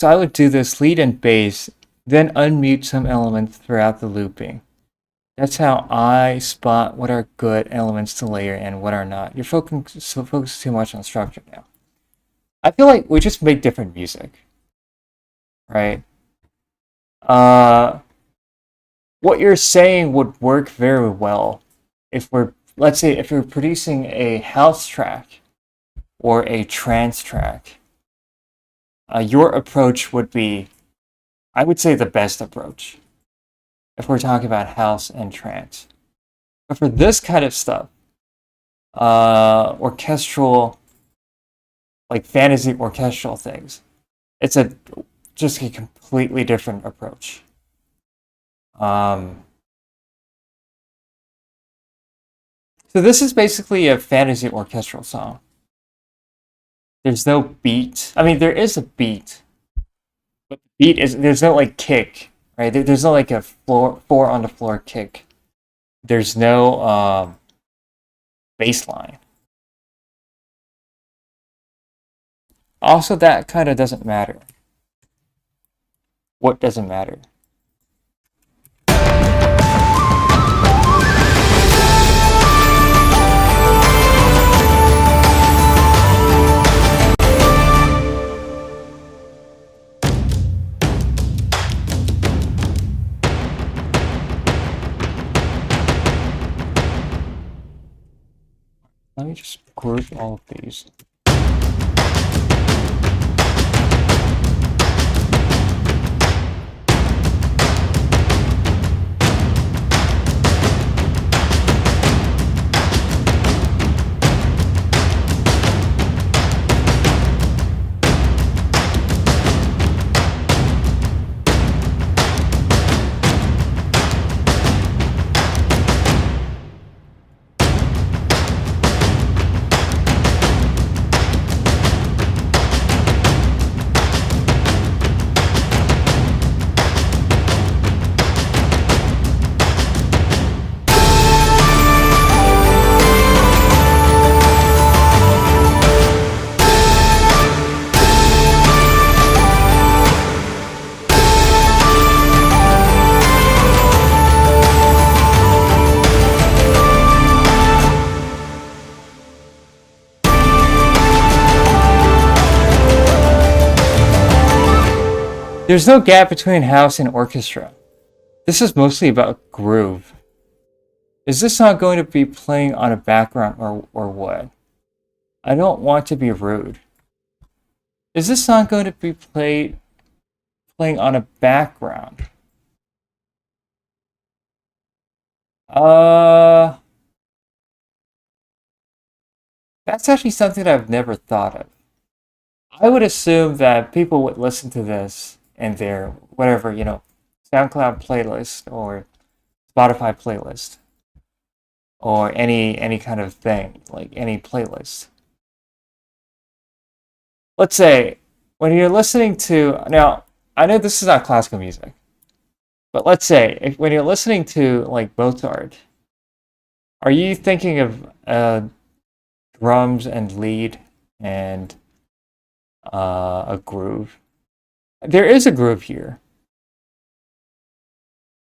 So I would do this lead and bass, then unmute some elements throughout the looping. That's how I spot what are good elements to layer and what are not. You're focused too much on structure now. I feel like we just make different music, right? What you're saying would work very well if let's say, if you're producing a house track or a trance track. Your approach would be, I would say, the best approach if we're talking about house and trance. But for this kind of stuff, orchestral, like fantasy orchestral things, it's just a completely different approach. So this is basically a fantasy orchestral song. There's no beat. I mean, there is a beat, but the beat is, there's no like kick, right? There's no like a four on the floor kick. There's no bass line. Also, that kind of doesn't matter. What doesn't matter? Let me just group all of these. There's no gap between house and orchestra. This is mostly about groove. Is this song going to be playing on a background or what? I don't want to be rude. Is this song going to be playing on a background? That's actually something that I've never thought of. I would assume that people would listen to this in their whatever, SoundCloud playlist or Spotify playlist or any kind of thing, like any playlist. Let's say when you're listening to, now I know this is not classical music, but let's say when you're listening to like Mozart, are you thinking of drums and lead and a groove? There is a groove here,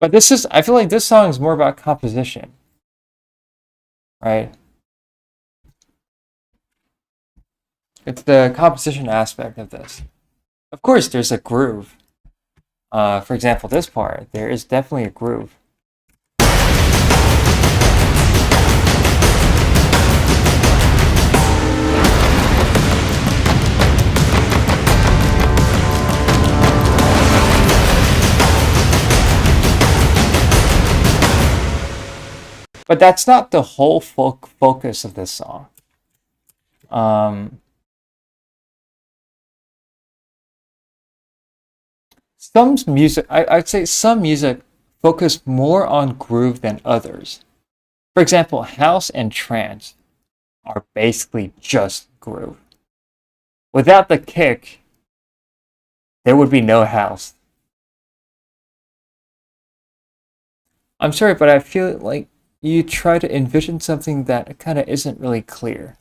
but I feel like this song is more about composition, right? It's the composition aspect of this. Of course, there's a groove. For example, this part, there is definitely a groove. But that's not the whole focus of this song. Some music, I'd say some music focus more on groove than others. For example, house and trance are basically just groove. Without the kick, there would be no house. I'm sorry, but I feel like you try to envision something that kind of isn't really clear.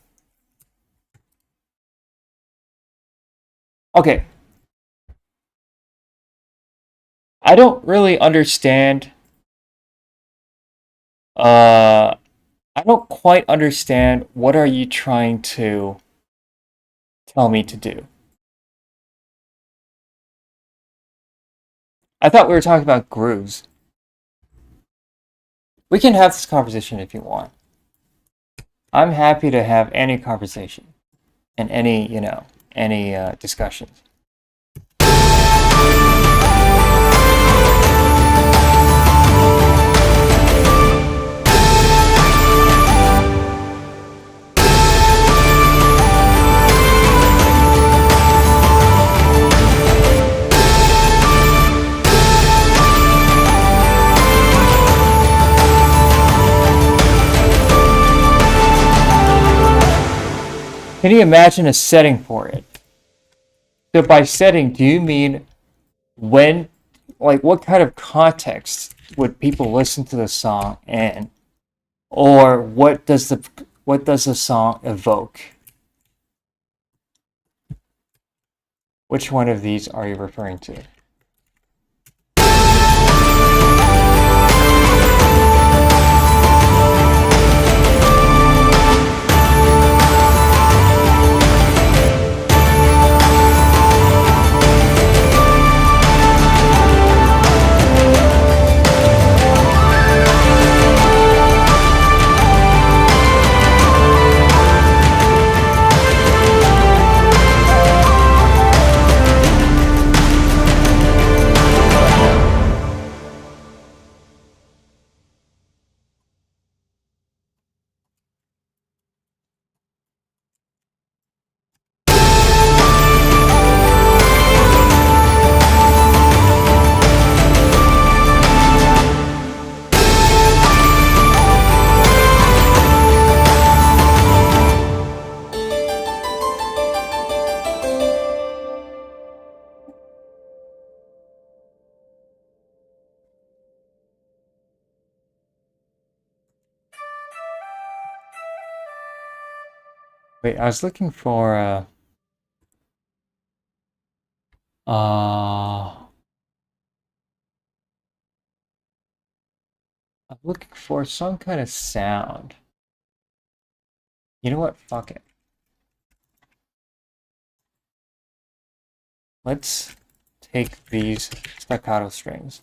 Okay. I don't really understand. I don't quite understand what are you trying to tell me to do. I thought we were talking about grooves. We can have this conversation if you want. I'm happy to have any conversation and any, any discussions. Can you imagine a setting for it? So by setting, do you mean when, like, what kind of context would people listen to the song in, or what does the song evoke? Which one of these are you referring to? Wait, I was looking for uh I'm looking for some kind of sound. You know what? Fuck it. Let's take these staccato strings.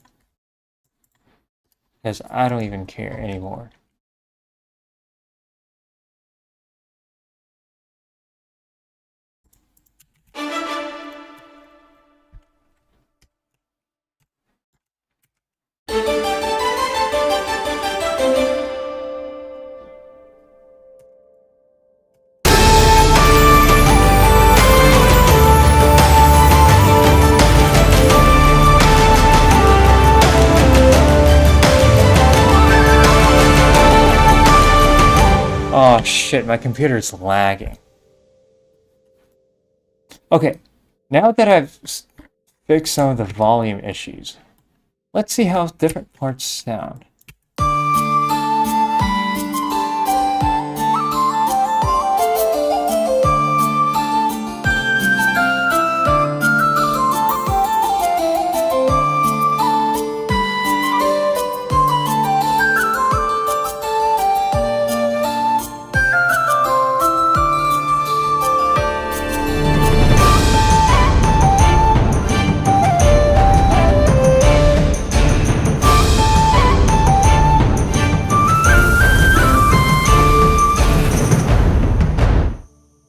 Because I don't even care anymore. Oh shit, my computer's lagging. Okay, now that I've fixed some of the volume issues, let's see how different parts sound.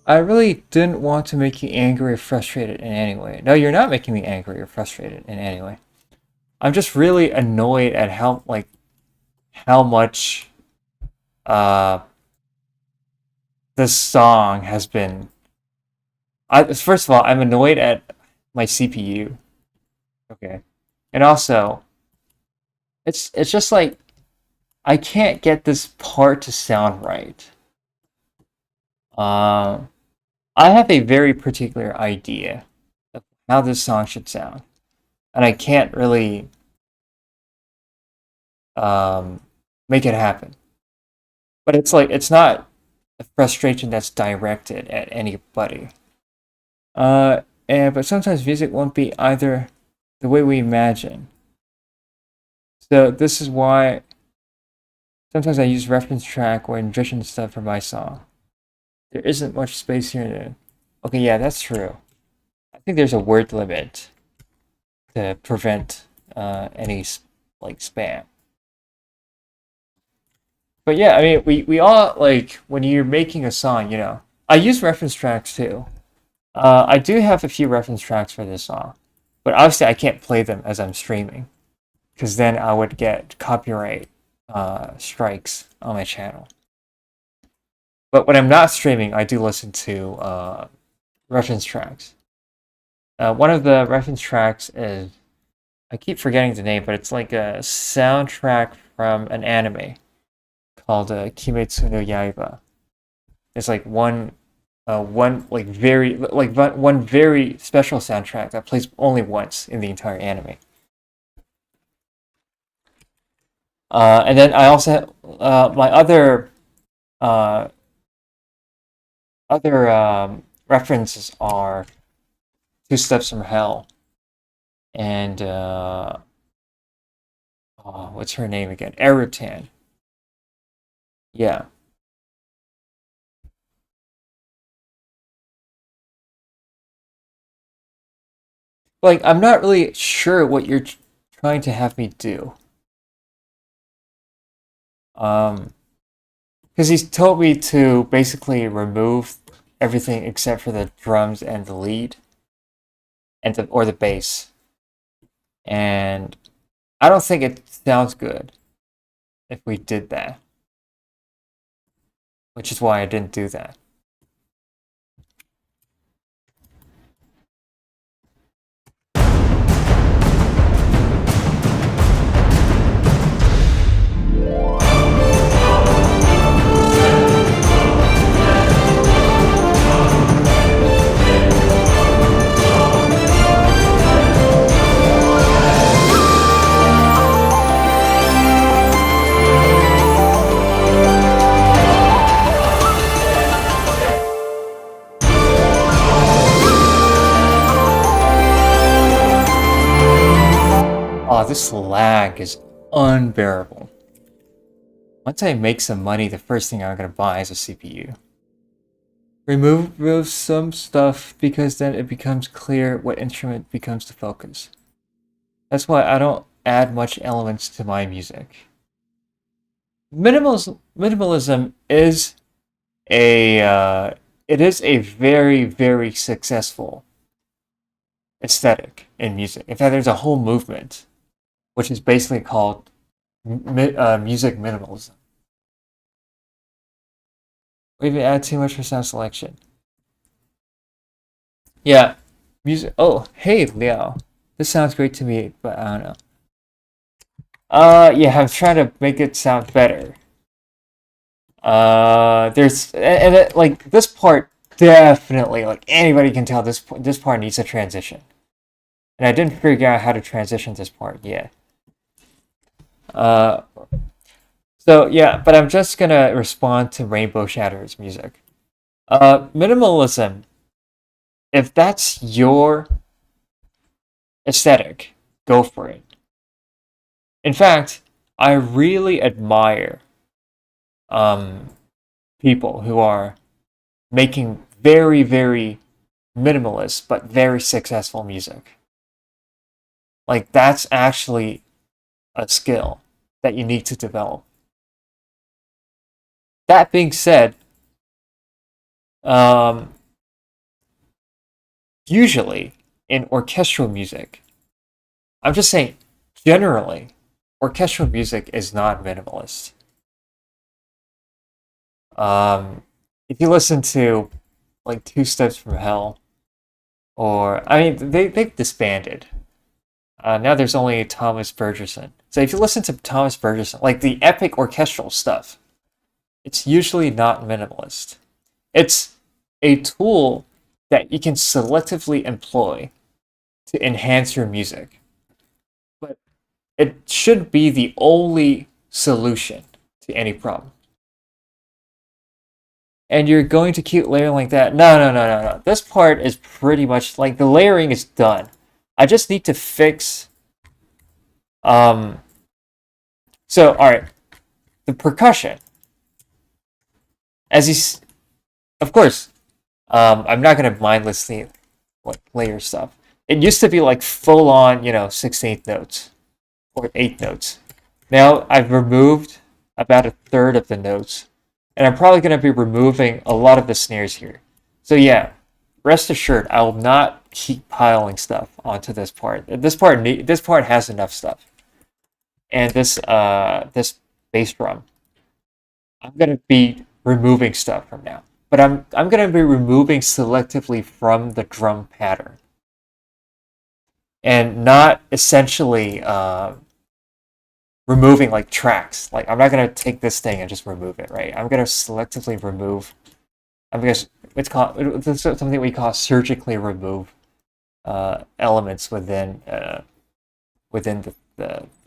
I really didn't want to make you angry or frustrated in any way. No, you're not making me angry or frustrated in any way. I'm just really annoyed at how much uh this song has been. First of all, I'm annoyed at my CPU. Okay, and also it's just like I can't get this part to sound right. Um, I have a very particular idea of how this song should sound, and I can't really um, make it happen. But it's like it's not a frustration that's directed at anybody. Uh, but sometimes music won't be either the way we imagine. So this is why sometimes I use reference track or envision stuff for my song. There isn't much space here. Okay, yeah, that's true. I think there's a word limit to prevent any like spam. But yeah, I mean, we all like when you're making a song, I use reference tracks too. I do have a few reference tracks for this song, but obviously I can't play them as I'm streaming because then I would get copyright strikes on my channel. But when I'm not streaming, I do listen to reference tracks. One of the reference tracks is, I keep forgetting the name, but it's like a soundtrack from an anime called Kimetsu no Yaiba. It's like one very special soundtrack that plays only once in the entire anime. And then I also have, my other references are Two Steps from Hell and what's her name again? Erutan. Yeah. Like, I'm not really sure what you're trying to have me do. Because he's told me to basically remove everything except for the drums and the lead, or the bass. And I don't think it sounds good if we did that, which is why I didn't do that. Oh, this lag is unbearable. Once I make some money, the first thing I'm gonna buy is a CPU. Remove some stuff because then it becomes clear what instrument becomes the focus. That's why I don't add much elements to my music. Minimalism is it is a very, very successful aesthetic in music. In fact, there's a whole movement which is basically called music minimalism. We even add too much for sound selection. Yeah, music. Oh, hey, Leo. This sounds great to me, but I don't know. Yeah, I'm trying to make it sound better. Like this part definitely, like anybody can tell this part needs a transition, and I didn't figure out how to transition this part yet. So yeah, but I'm just gonna respond to Rainbow Shatter's music. Minimalism, if that's your aesthetic, go for it. In fact, I really admire people who are making very, very minimalist but very successful music. Like that's actually a skill that you need to develop. That being said, usually in orchestral music, I'm just saying, generally, orchestral music is not minimalist. If you listen to like Two Steps from Hell, or I mean, they've disbanded. Now there's only Thomas Burgerson. So if you listen to Thomas Burgerson, like the epic orchestral stuff, it's usually not minimalist. It's a tool that you can selectively employ to enhance your music. But it should be the only solution to any problem. And you're going to keep layering like that. No. This part is pretty much like the layering is done. I just need to fix So, all right, the percussion, as of course, I'm not gonna mindlessly like layer stuff. It used to be like full on, 16th notes or 8 notes. Now I've removed about a third of the notes, and I'm probably gonna be removing a lot of the snares here. So yeah, rest assured, I will not keep piling stuff onto this part. This part has enough stuff, and this bass drum, I'm gonna be removing stuff from now, but I'm gonna be removing selectively from the drum pattern, and not essentially removing like tracks. Like I'm not gonna take this thing and just remove it, right? I'm gonna selectively remove. I'm gonna it's something we call surgically remove elements within the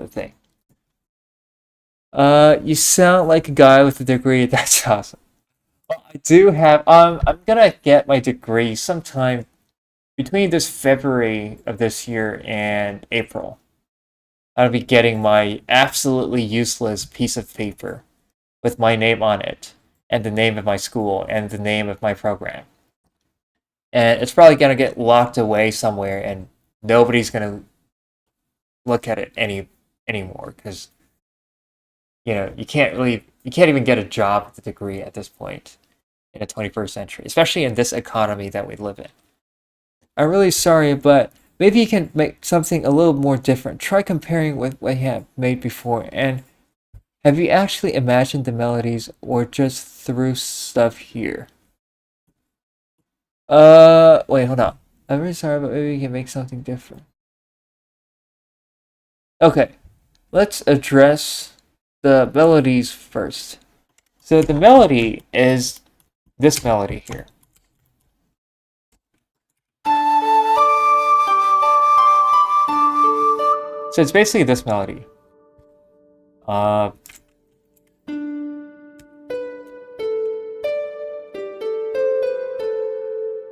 thing. You sound like a guy with a degree. That's awesome. Well, I do have. I'm gonna get my degree sometime between this February of this year and April. I'll be getting my absolutely useless piece of paper with my name on it, and the name of my school, and the name of my program. And it's probably gonna get locked away somewhere, and nobody's gonna look at it anymore because you can't even get a job with a degree at this point in the 21st century, especially in this economy that we live in. I'm really sorry, but maybe you can make something a little more different. Try comparing with what you have made before. And have you actually imagined the melodies or just threw stuff here? Wait, hold on. I'm really sorry, but maybe you can make something different. Okay, let's address the melodies first. So the melody is this melody here. So it's basically this melody.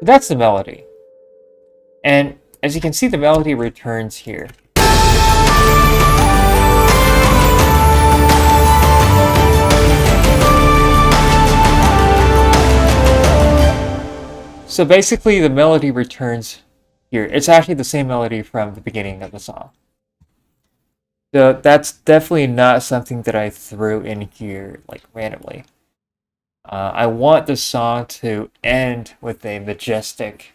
That's the melody. And as you can see, the melody returns here. So basically, the melody returns here. It's actually the same melody from the beginning of the song. So that's definitely not something that I threw in here like randomly. I want the song to end with a majestic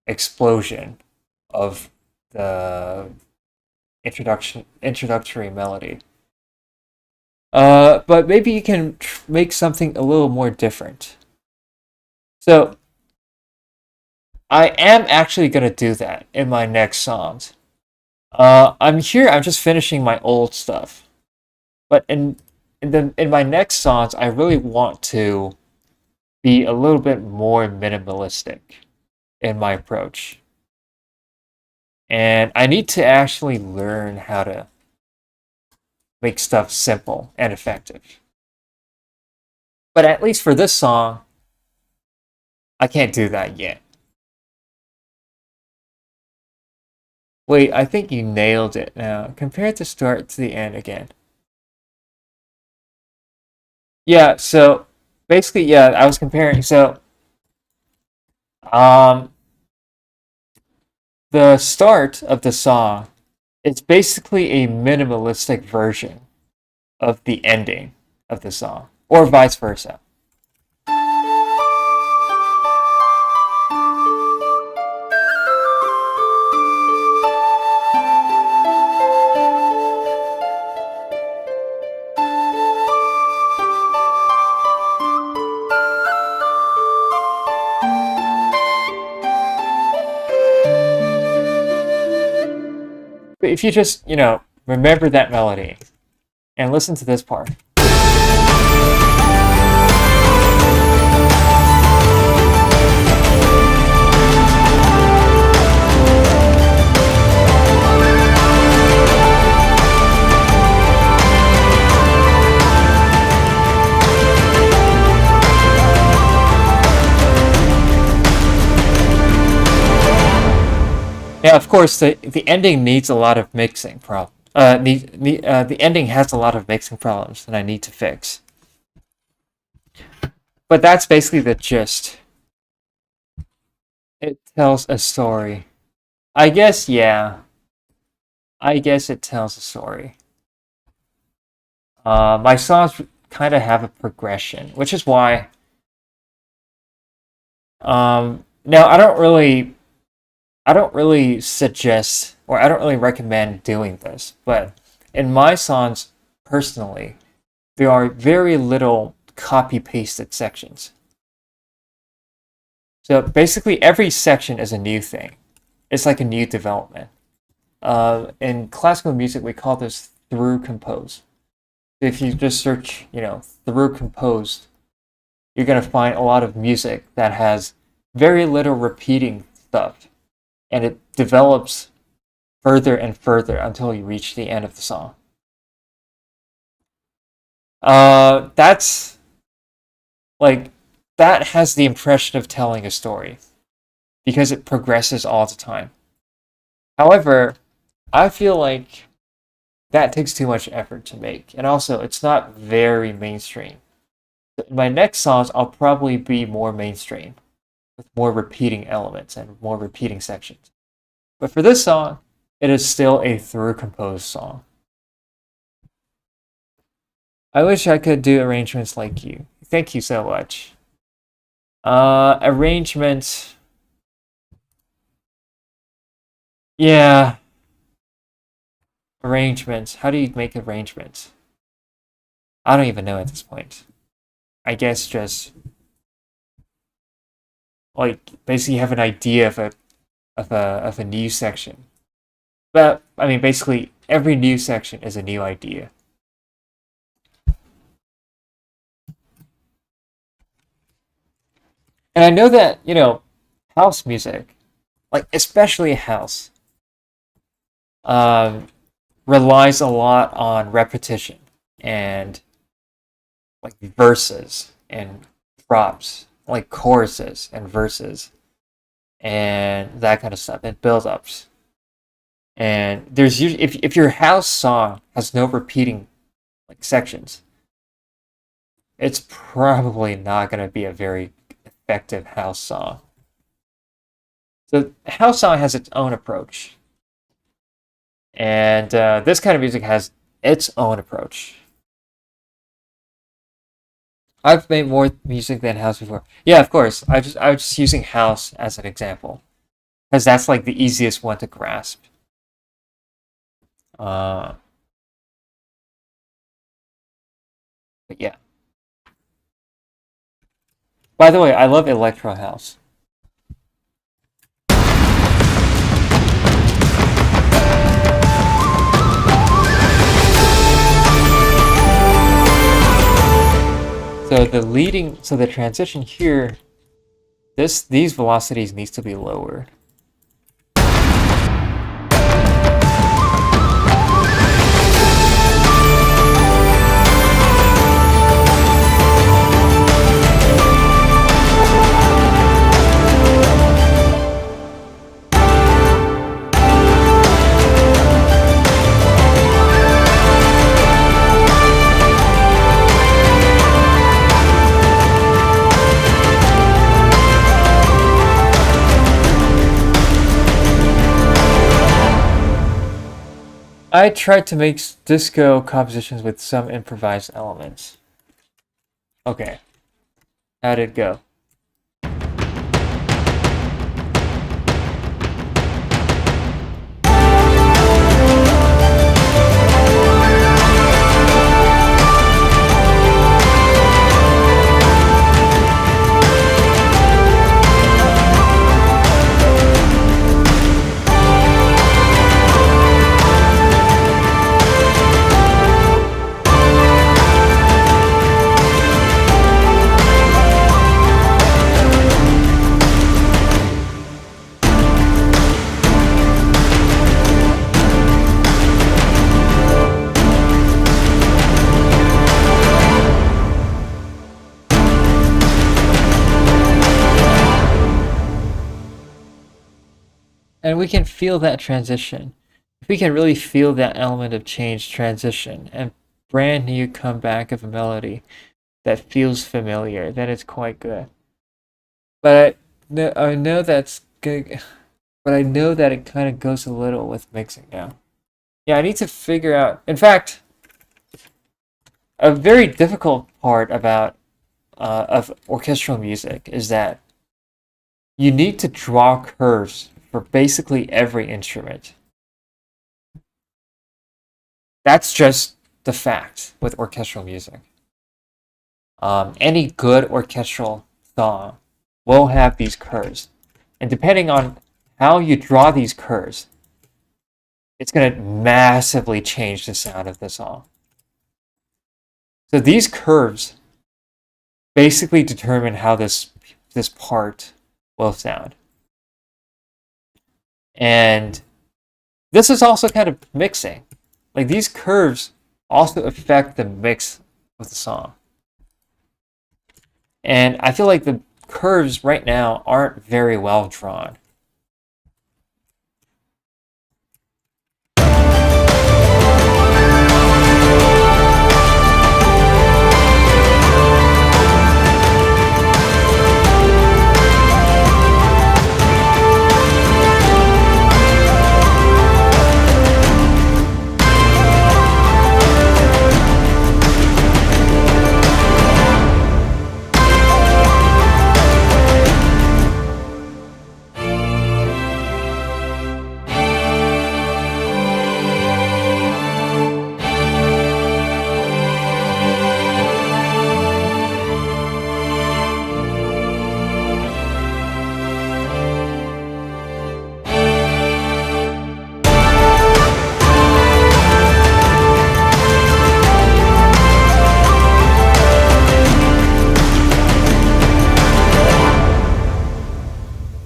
explosion of the introductory melody. But maybe you can make something a little more different. So I am actually gonna do that in my next songs. I'm just finishing my old stuff, but in my next songs, I really want to be a little bit more minimalistic in my approach, and I need to actually learn how to make stuff simple and effective. But at least for this song, I can't do that yet. Wait, I think you nailed it now. Compare the start to the end again. Yeah, so basically, yeah, I was comparing. So, um, the start of the song is basically a minimalistic version of the ending of the song, or vice versa. But if you just, remember that melody and listen to this part. Yeah, of course, the ending needs a lot of mixing, probably. The ending has a lot of mixing problems that I need to fix. But that's basically the gist. It tells a story. I guess, yeah. I guess it tells a story. My songs kind of have a progression, which is why. Now I don't really suggest or I don't really recommend doing this, but in my songs personally, there are very little copy pasted sections. So basically, every section is a new thing. It's like a new development. In classical music, we call this through compose. If you just search, through composed, you're gonna find a lot of music that has very little repeating stuff, and it develops further and further until you reach the end of the song. That's like that has the impression of telling a story because it progresses all the time. However, I feel like that takes too much effort to make, and also it's not very mainstream. In my next songs, I'll probably be more mainstream with more repeating elements and more repeating sections. But for this song, it is still a through composed song. I wish I could do arrangements like you. Thank you so much. Arrangements. Yeah, arrangements. How do you make arrangements? I don't even know at this point. I guess just like basically have an idea of a new section. But I mean, basically every new section is a new idea. And I know that house music, like especially house, um, relies a lot on repetition and like verses and drops, like choruses and verses and that kind of stuff, and build ups. And there's usually if your house song has no repeating like sections, it's probably not going to be a very effective house song. So house song has its own approach, and this kind of music has its own approach. I've made more music than house before. Yeah, of course. I was just using house as an example because that's like the easiest one to grasp. Uh, but yeah. By the way, I love electro house. So the transition here, these velocities needs to be lower. I tried to make disco compositions with some improvised elements. Okay, how did it go? And we can feel that transition. we can really feel that element of change transition and brand new comeback of a melody that feels familiar, then it's quite good. But I know that's good, but I know that it kind of goes a little with mixing now. Yeah, I need to figure out. In fact, a very difficult part about of orchestral music is that you need to draw curves for basically every instrument. That's just the fact with orchestral music. Any good orchestral song will have these curves. And depending on how you draw these curves, it's going to massively change the sound of the song. So these curves basically determine how this part will sound. And this is also kind of mixing. Like these curves also affect the mix of the song. And I feel like the curves right now aren't very well drawn.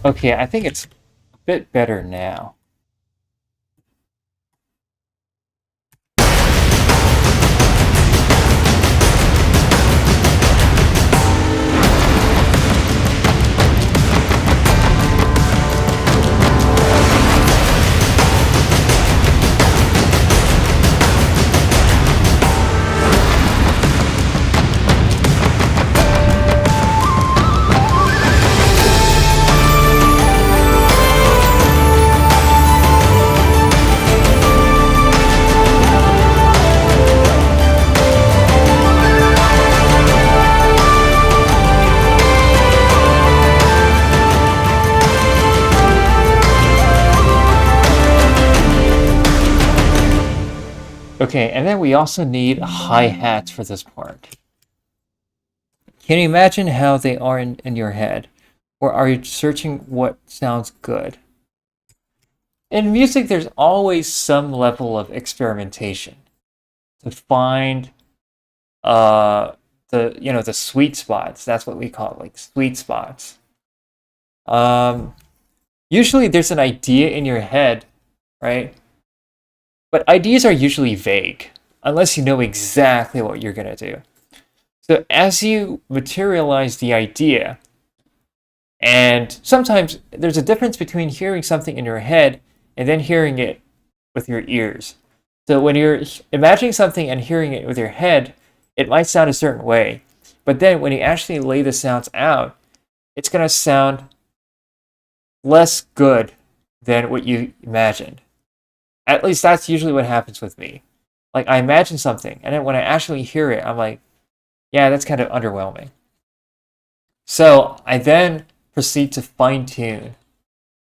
Okay, I think it's a bit better now. Okay, and then we also need hi-hats for this part. Can you imagine how they are in your head? Or are you searching what sounds good? In music, there's always some level of experimentation to find the sweet spots. That's what we call it, like sweet spots. Usually there's an idea in your head, right? But ideas are usually vague unless you know exactly what you're going to do. So as you materialize the idea, and sometimes there's a difference between hearing something in your head and then hearing it with your ears. So when you're imagining something and hearing it with your head, it might sound a certain way. But then when you actually lay the sounds out, it's going to sound less good than what you imagined. At least that's usually what happens with me. Like I imagine something, and then when I actually hear it, I'm like, yeah, that's kind of underwhelming. So I then proceed to fine tune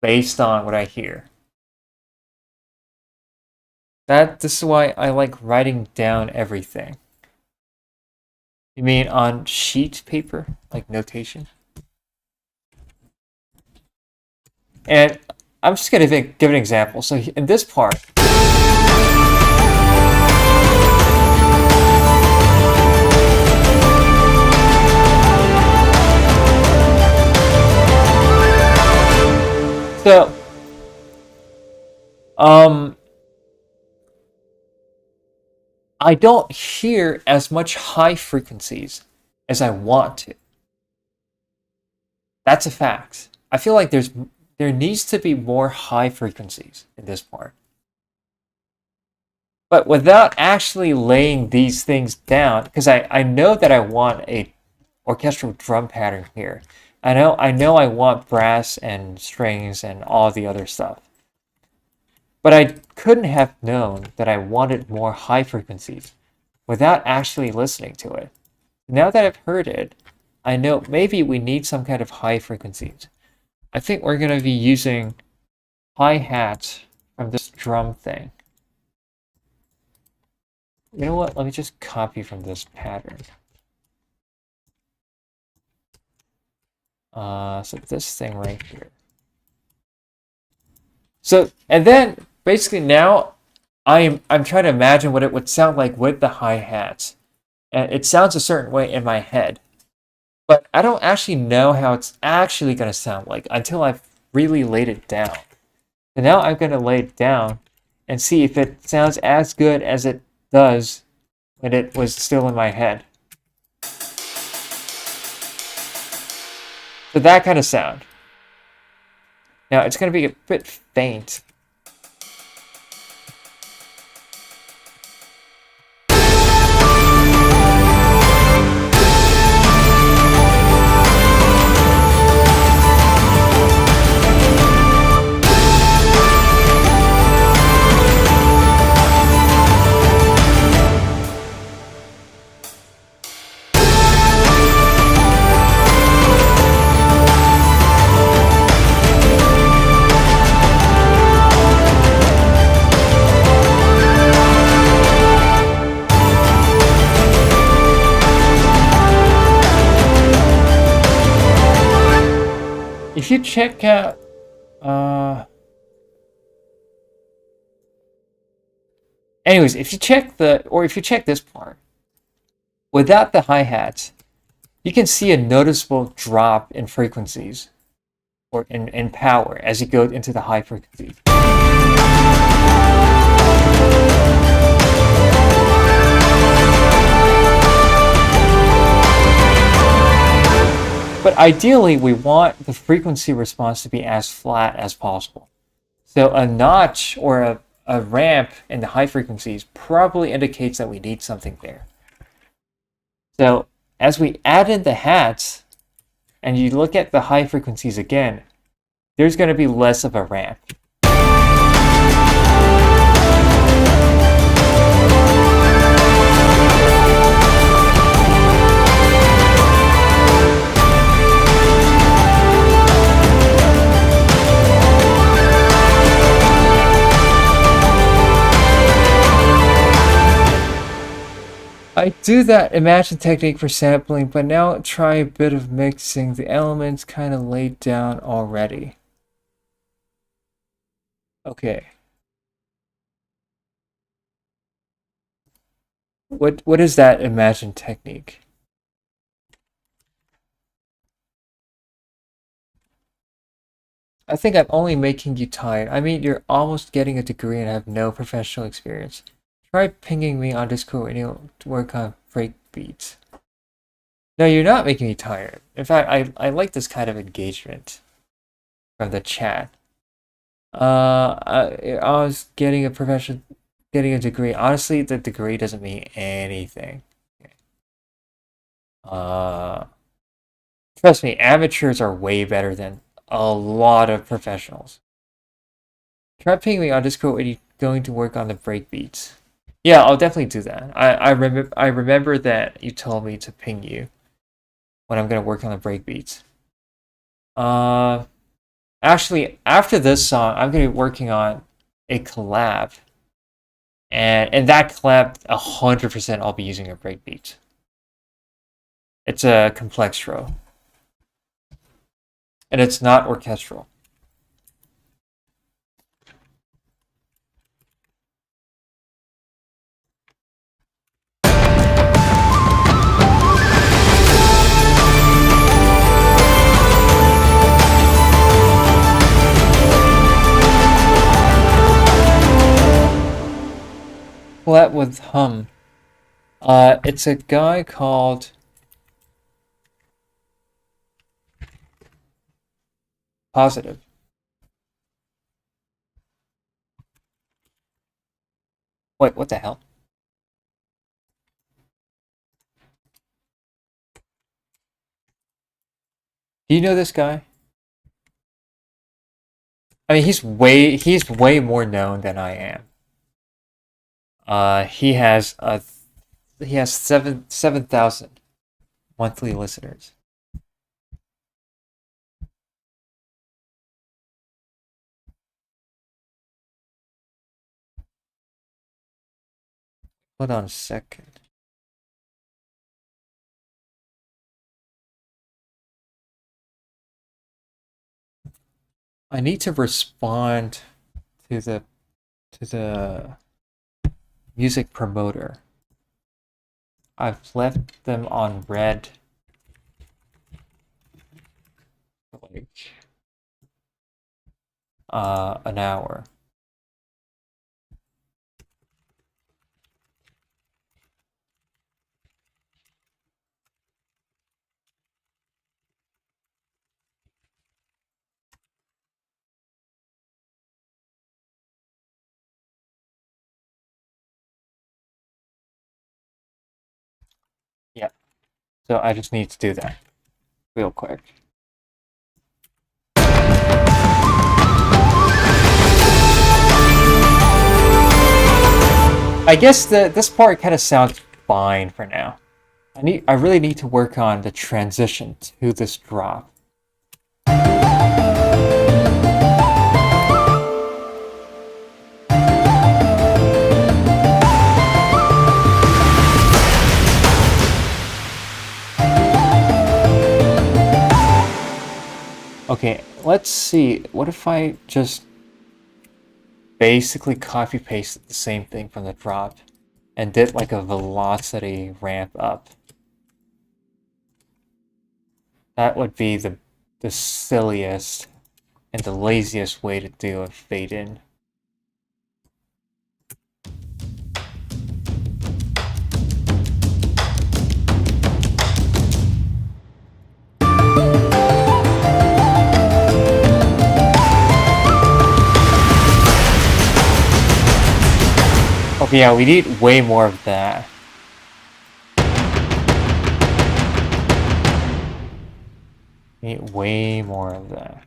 based on what I hear. This is why I like writing down everything. You mean on sheet paper, like notation? And I'm just going to give an example. So in this part, so I don't hear as much high frequencies as I want to. That's a fact. I feel like there needs to be more high frequencies in this part. But without actually laying these things down, because I know that I want a orchestral drum pattern here. I know I want brass and strings and all the other stuff. But I couldn't have known that I wanted more high frequencies without actually listening to it. Now that I've heard it, I know maybe we need some kind of high frequencies. I think we're going to be using hi-hats from this drum thing. You know what? Let me just copy from this pattern. So this thing right here. So, and then basically now I'm trying to imagine what it would sound like with the hi-hats. And it sounds a certain way in my head. But I don't actually know how it's actually going to sound like until I've really laid it down. And now I'm going to lay it down and see if it sounds as good as it does when it was still in my head. So that kind of sound. Now it's going to be a bit faint. If you check out, anyways, if you check this part, without the hi-hats, you can see a noticeable drop in frequencies, or in power, as you go into the high frequencies. But ideally, we want the frequency response to be as flat as possible. So a notch or a ramp in the high frequencies probably indicates that we need something there. So as we add in the hats, and you look at the high frequencies again, there's going to be less of a ramp. I do that imagine technique for sampling, but now try a bit of mixing the elements kind of laid down already. Okay. What is that imagine technique? I think I'm only making you tired. I mean, you're almost getting a degree and have no professional experience. Try pinging me on Discord and you'll work on break beats. No, you're not making me tired. In fact, I like this kind of engagement from the chat. I was getting a degree. Honestly, the degree doesn't mean anything. Trust me, amateurs are way better than a lot of professionals. Try pinging me on Discord when you're going to work on the break beats. Yeah, I'll definitely do that. I remember that you told me to ping you when I'm gonna work on the break beats. Actually, after this song, I'm gonna be working on a collab, and in that collab, 100% I'll be using a break beat. It's a complextro, and it's not orchestral. Collab with Hum. It's a guy called Positive. Wait, what the hell? Do you know this guy? I mean, he's way more known than I am. He has 7,000 monthly listeners. Hold on a second. I need to respond to the music promoter. I've left them on red for like an hour. Yeah. So I just need to do that real quick. I guess this part kind of sounds fine for now. I really need to work on the transition to this drop. Okay, let's see. What if I just basically copy pasted the same thing from the drop and did like a velocity ramp up? That would be the silliest and the laziest way to do a fade in. Okay, yeah, we need way more of that. We need way more of that.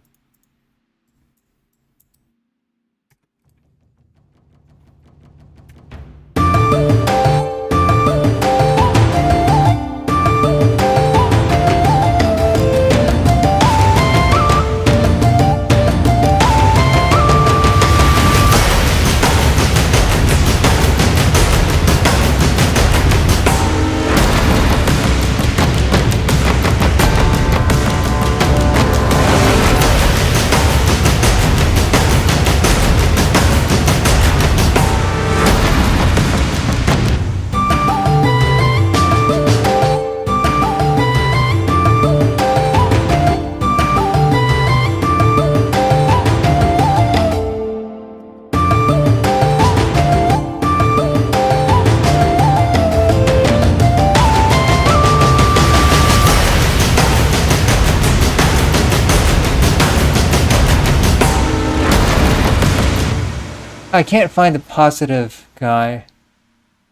I can't find the positive guy.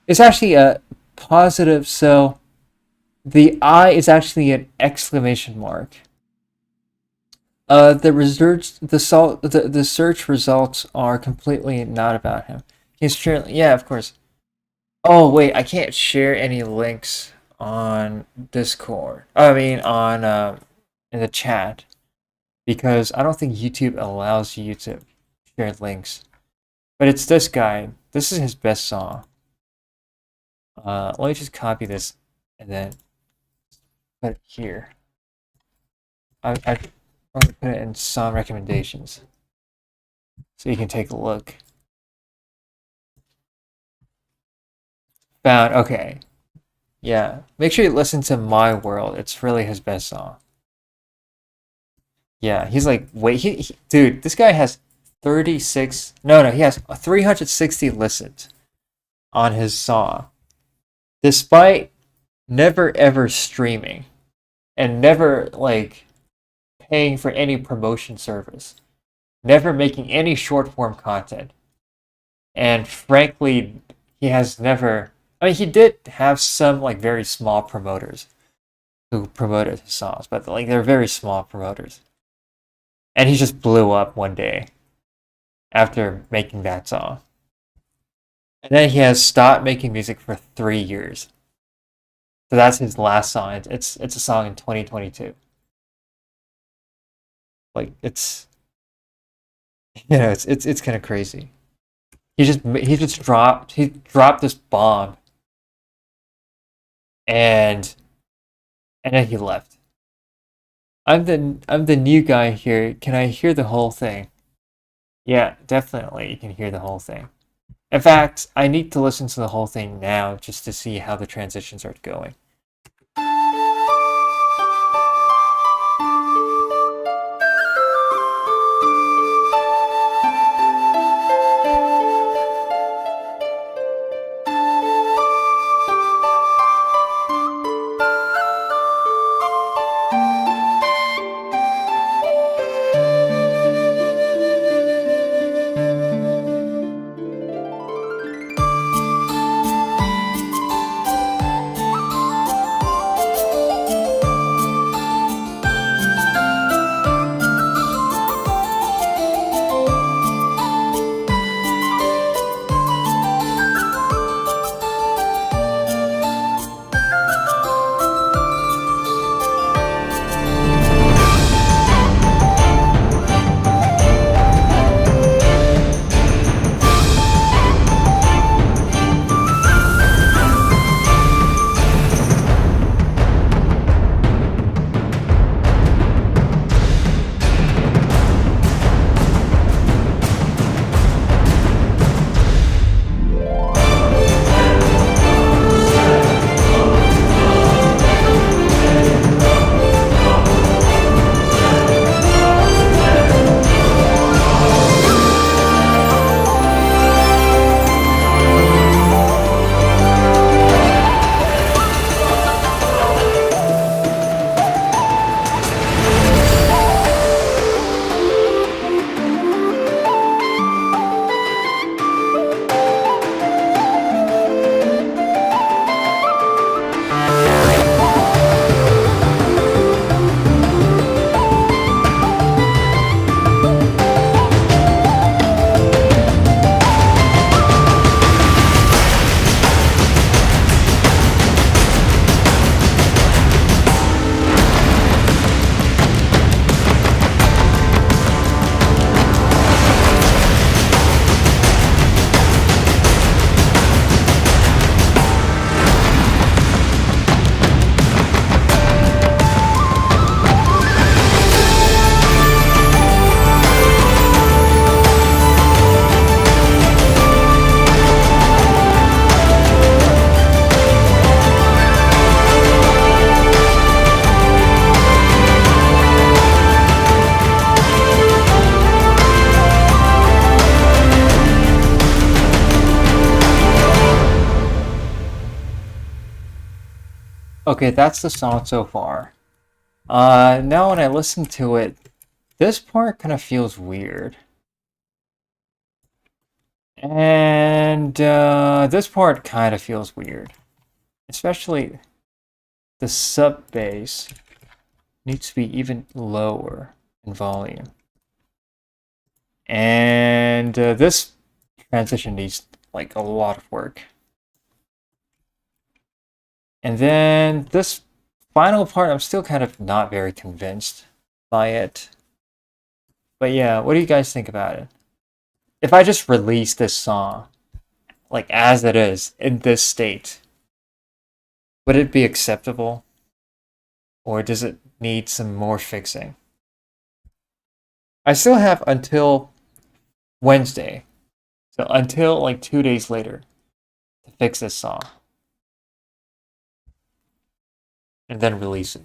It's actually a positive, so the I is actually an exclamation mark. The search results are completely not about him. He's currently, yeah, of course. Oh wait, I can't share any links on Discord. I mean, on in the chat because I don't think YouTube allows you to share links. But it's this guy. This is his best song. Let me just copy this and then put it here. I'm gonna put it in song recommendations so you can take a look. Found, okay. Yeah, make sure you listen to My World. It's really his best song. Yeah, he's like, wait, dude, this guy has 36, no, he has 360 listens on his song, despite never ever streaming and never like paying for any promotion service, never making any short form content. And frankly, he has never. I mean, he did have some like very small promoters who promoted his songs, but like they're very small promoters. And he just blew up one day after making that song. And then he has stopped making music for 3 years. So that's his last song. It's a song in 2022. Like it's it's kind of crazy. He dropped this bomb and then he left. I'm the new guy here. Can I hear the whole thing? Yeah, definitely you can hear the whole thing. In fact, I need to listen to the whole thing now just to see how the transitions are going. Okay, that's the song so far. Now when I listen to it, this part kind of feels weird. And this part kind of feels weird. Especially the sub bass needs to be even lower in volume. And this transition needs like a lot of work. And then this final part, I'm still kind of not very convinced by it. But yeah, what do you guys think about it? If I just release this song, like as it is, in this state, would it be acceptable? Or does it need some more fixing? I still have until Wednesday, so until like 2 days later, to fix this song. And then release it.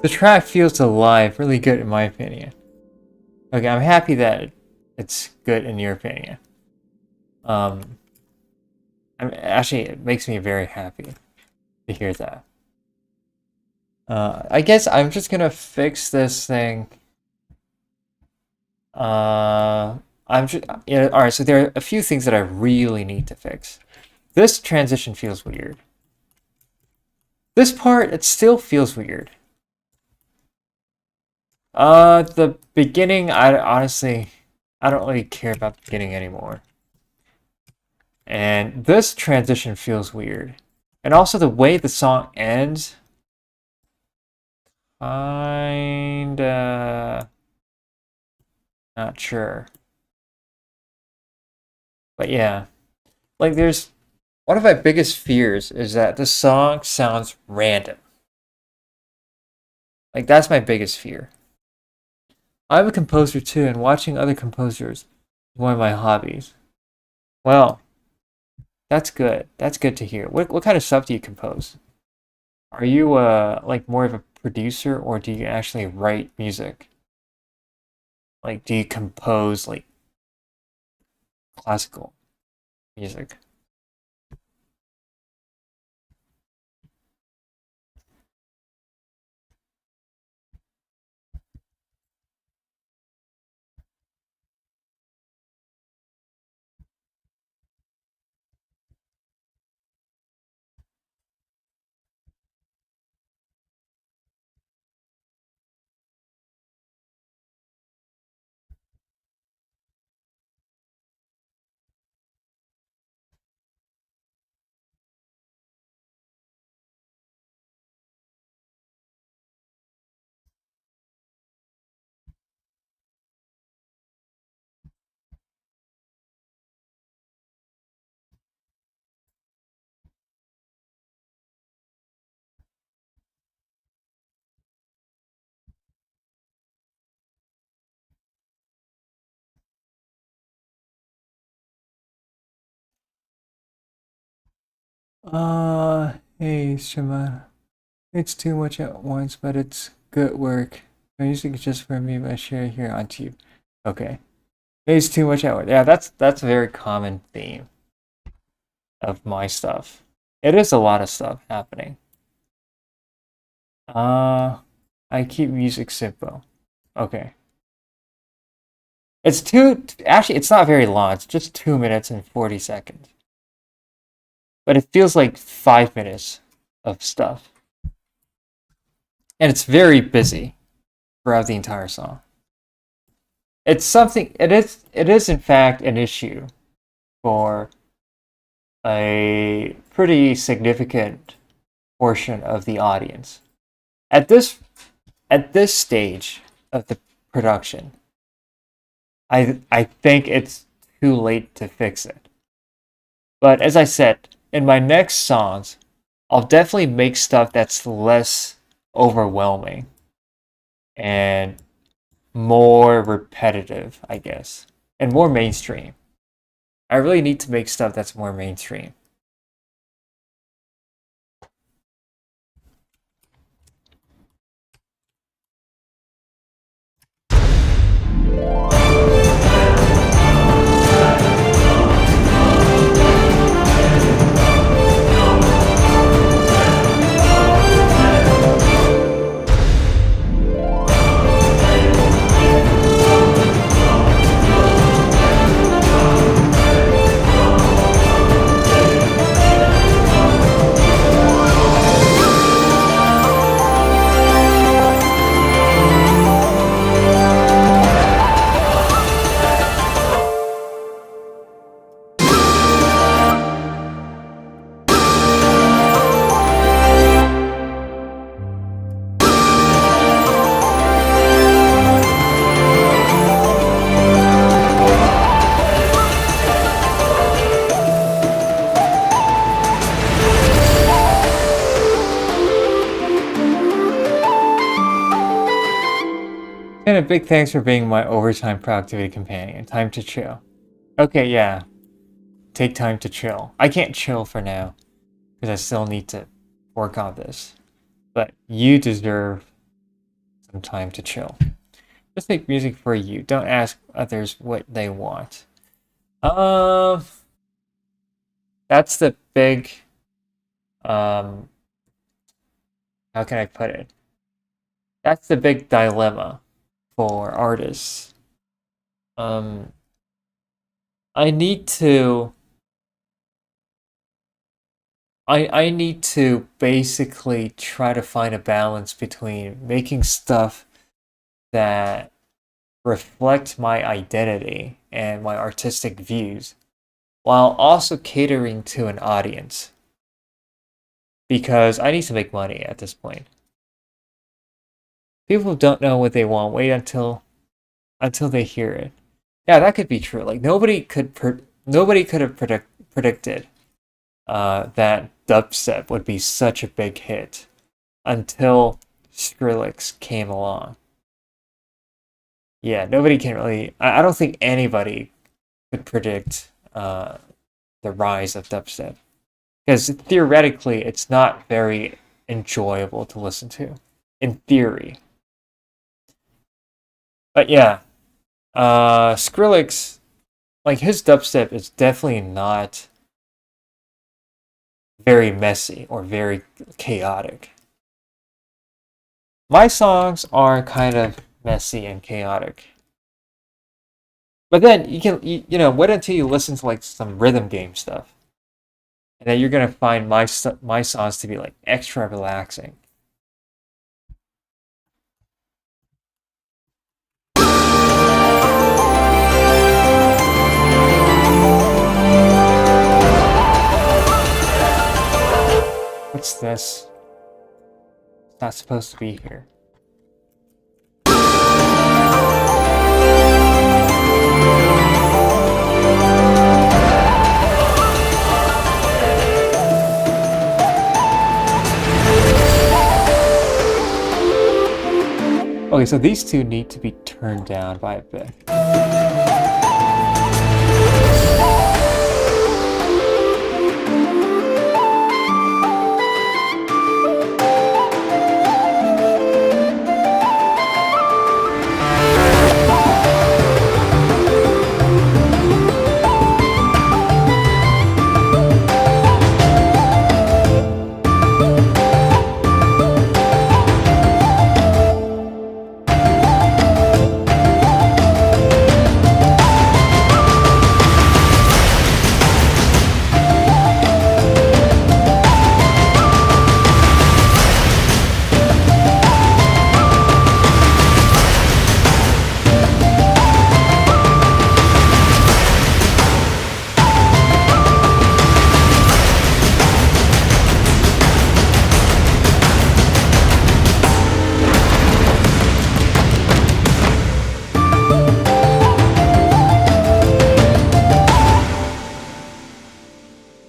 The track feels alive, really good in my opinion. Okay, I'm happy that it's good in your opinion. Actually, it makes me very happy to hear that. I guess I'm just gonna fix this thing. I'm just yeah. All right, so there are a few things that I really need to fix. This transition feels weird. This part, it still feels weird. The beginning, I honestly, I don't really care about the beginning anymore. And this transition feels weird. And also the way the song ends, kinda not sure. But yeah, like there's one of my biggest fears is that the song sounds random. Like that's my biggest fear. I'm a composer too, and watching other composers is one of my hobbies. Well, that's good. That's good to hear. What kind of stuff do you compose? Are you like more of a producer or do you actually write music? Like do you compose like classical music? Hey, Shimon. It's too much at once, but it's good work. My music is just for me, but I share here on you. Okay. It's too much at once. Yeah, that's a very common theme of my stuff. It is a lot of stuff happening. Uh, I keep music simple. Okay. Actually, it's not very long. It's just 2 minutes and 40 seconds. But it feels like 5 minutes of stuff. And it's very busy throughout the entire song. It is in fact an issue for a pretty significant portion of the audience. At this at this stage of the production, I think it's too late to fix it. But as I said, in my next songs, I'll definitely make stuff that's less overwhelming and more repetitive, I guess, and more mainstream. I really need to make stuff that's more mainstream. And a big thanks for being my overtime productivity companion. Time to chill. Okay, yeah. Take time to chill. I can't chill for now because I still need to work on this. But you deserve some time to chill. Just make music for you. Don't ask others what they want. That's the big, how can I put it? That's the big dilemma for artists. Um, I need to, I need to basically try to find a balance between making stuff that reflect my identity and my artistic views while also catering to an audience because I need to make money at this point. People don't know what they want. Wait until they hear it. Yeah, that could be true. Like nobody could have predicted that dubstep would be such a big hit until Skrillex came along. Yeah, nobody can really. I don't think anybody could predict the rise of dubstep because theoretically it's not very enjoyable to listen to, in theory. But yeah, Skrillex, like his dubstep is definitely not very messy or very chaotic. My songs are kind of messy and chaotic. But then you know wait until you listen to like some rhythm game stuff, and then you're gonna find my songs to be like extra relaxing. What's this? It's not supposed to be here. Okay, so these two need to be turned down by a bit.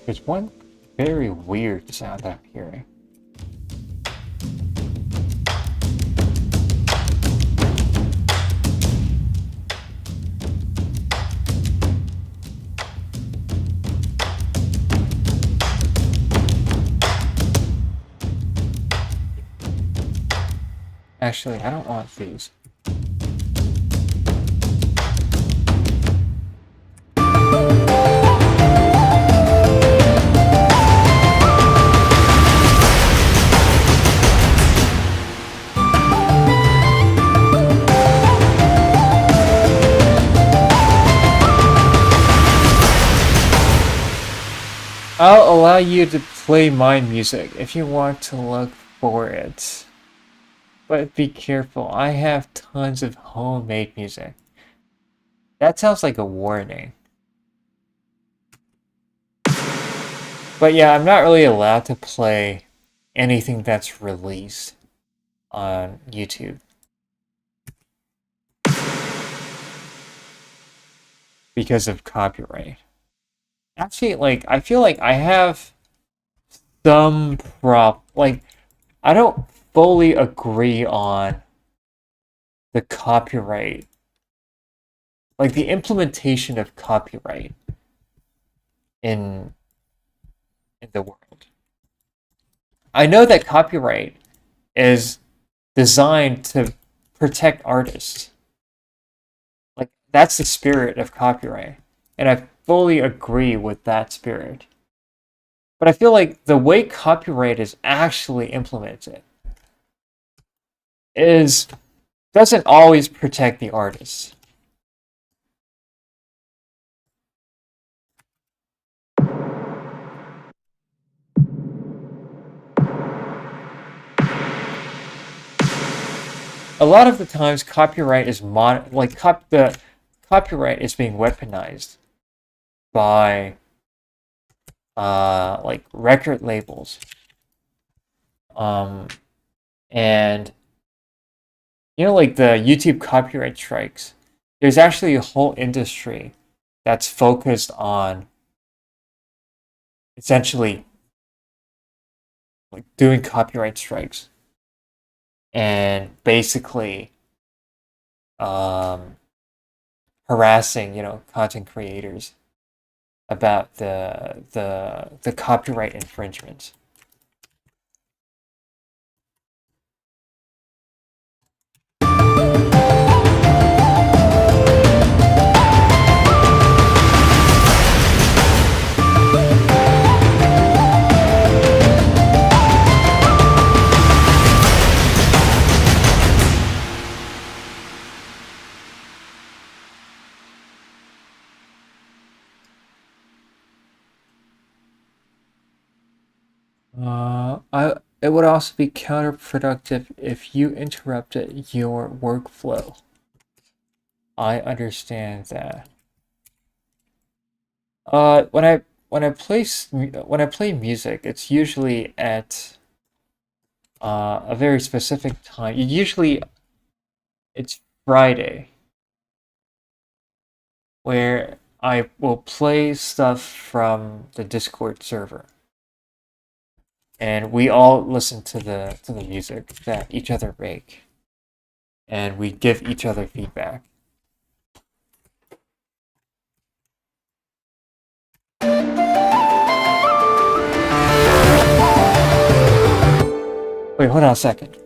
There's one very weird sound I'm hearing. Actually, I don't want these. I'll allow you to play my music if you want to look for it. But be careful, I have tons of homemade music. That sounds like a warning. But yeah, I'm not really allowed to play anything that's released on YouTube. Because of copyright. Actually, like, I feel like I have some like, I don't fully agree on the copyright, like the implementation of copyright in the world. I know that copyright is designed to protect artists. Like, that's the spirit of copyright. And I fully agree with that spirit. But I feel like the way copyright is actually implemented doesn't always protect the artists. A lot of the times, copyright is the copyright is being weaponized by like record labels, and like the YouTube copyright strikes. There's actually a whole industry that's focused on essentially like doing copyright strikes and basically harassing content creators about the copyright infringements. It would also be counterproductive if you interrupted your workflow. I understand that. When I play music, it's usually at a very specific time. Usually, it's Friday, where I will play stuff from the Discord server. And we all listen to the music that each other make, and we give each other feedback. Wait, hold on a second.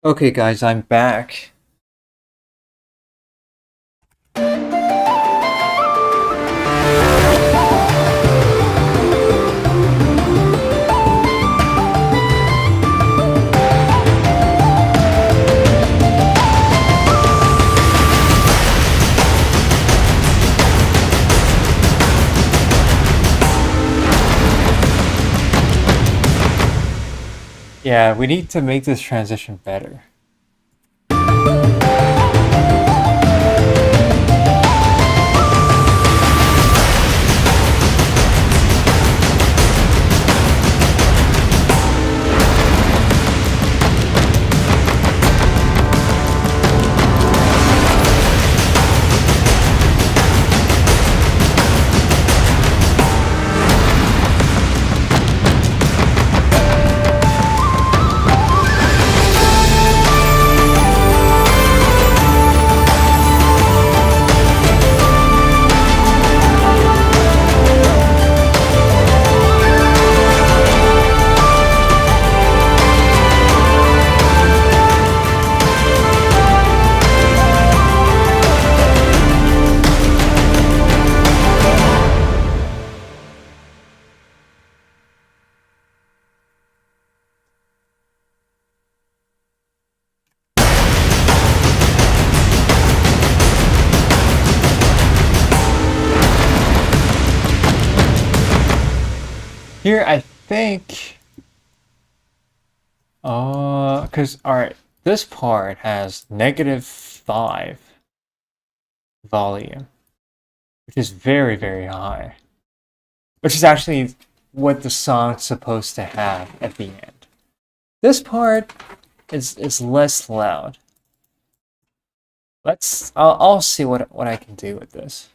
Okay, guys, I'm back. Yeah, we need to make this transition better. Here, I think, because, alright, this part has -5 volume, which is very, very high. Which is actually what the song's supposed to have at the end. This part is less loud. I'll see what I can do with this.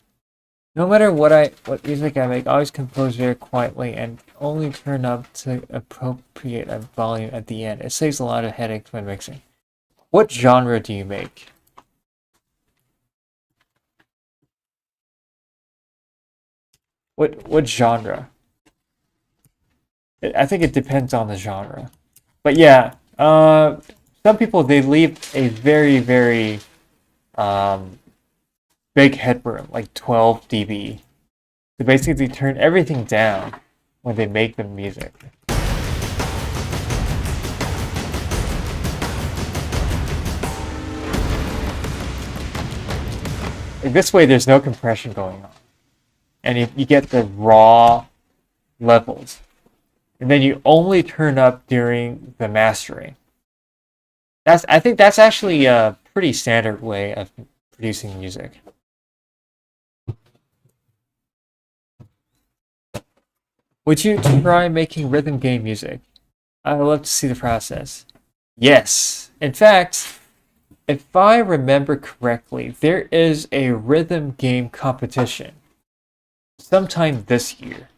No matter what music I make, I always compose very quietly and only turn up to appropriate a volume at the end. It saves a lot of headaches when mixing. What genre do you make? What genre? I think it depends on the genre. But yeah, some people they leave a very very um, big headroom, like 12 dB. So basically, turn everything down when they make the music. Like this way, there's no compression going on, and you get the raw levels, and then you only turn up during the mastering. I think that's actually a pretty standard way of producing music. Would you try making rhythm game music? I would love to see the process. Yes. In fact, if I remember correctly, there is a rhythm game competition sometime this year.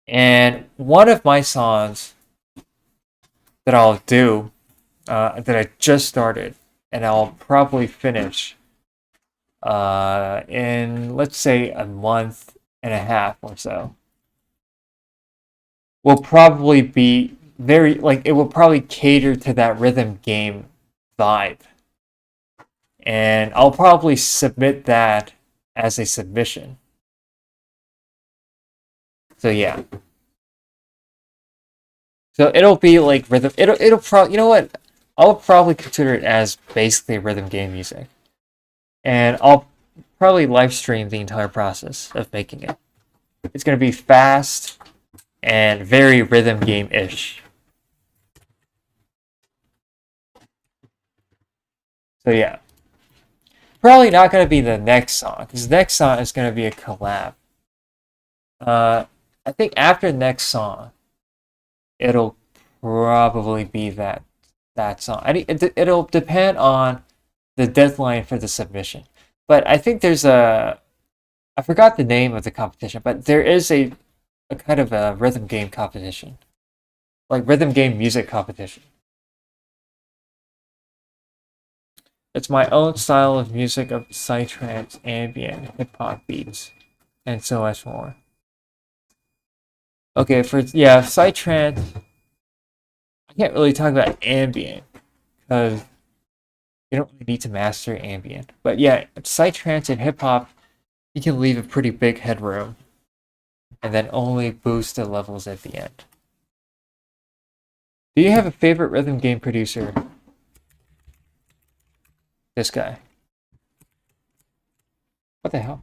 And one of my songs that I'll do, that I just started, and I'll probably finish in, let's say, a month and a half or so, will probably be very, like, it will probably cater to that rhythm game vibe. And I'll probably submit that as a submission. So yeah. So it'll be like rhythm. It'll probably, you know what? I'll probably consider it as basically rhythm game music, and I'll probably live stream the entire process of making it. It's gonna be fast and very rhythm game ish. So yeah, probably not gonna be the next song because the next song is gonna be a collab. Uh, I think after the next song, it'll probably be that song. It'll depend on the deadline for the submission. But I think there's I forgot the name of the competition, but there is a kind of a rhythm game competition, like rhythm game music competition. It's my own style of music of psytrance, ambient, hip hop beats, and so much more. Okay, for yeah, psytrance, I can't really talk about ambient because you don't really need to master ambient. But yeah, psytrance and hip hop, you can leave a pretty big headroom and then only boost the levels at the end. Do you have a favorite rhythm game producer? This guy. What the hell?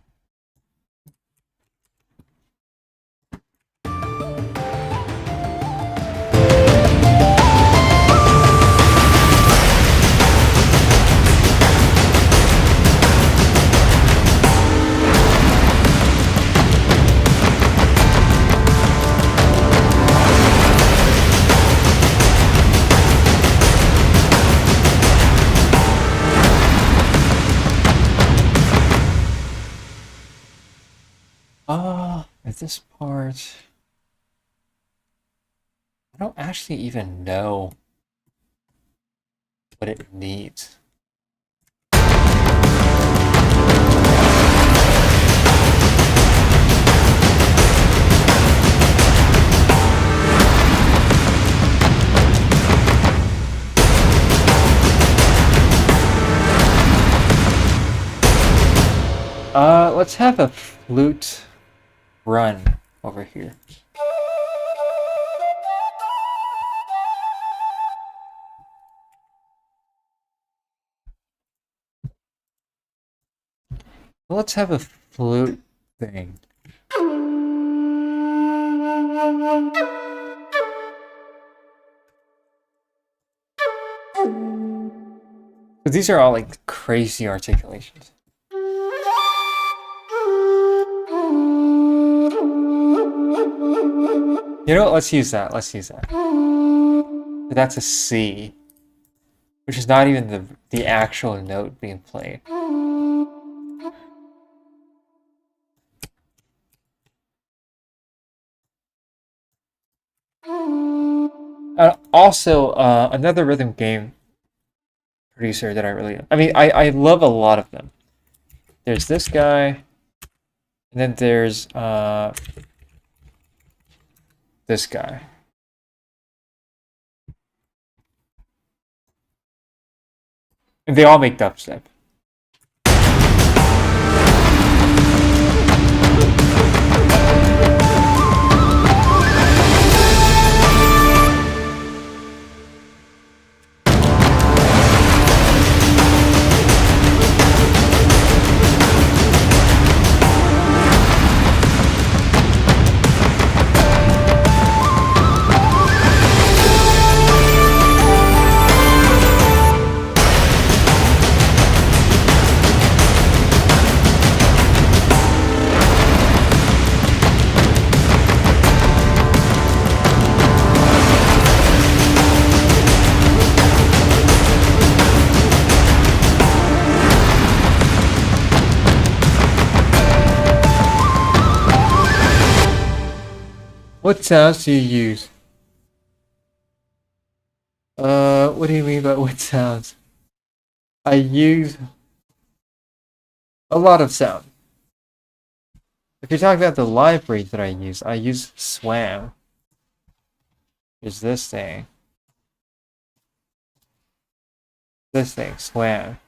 At this part, I don't actually even know what it needs. Let's have a flute run over here. Let's have a flute thing. But these are all like crazy articulations. You know what? Let's use that. Let's use that. But that's a C, which is not even the actual note being played. Also, another rhythm game producer that I love a lot of them. There's this guy, and then there's this guy. And they all make dubstep. What sounds do you use? What do you mean by what sounds? I use a lot of sound. If you're talking about the library that I use Swam. There's this thing. This thing, Swam.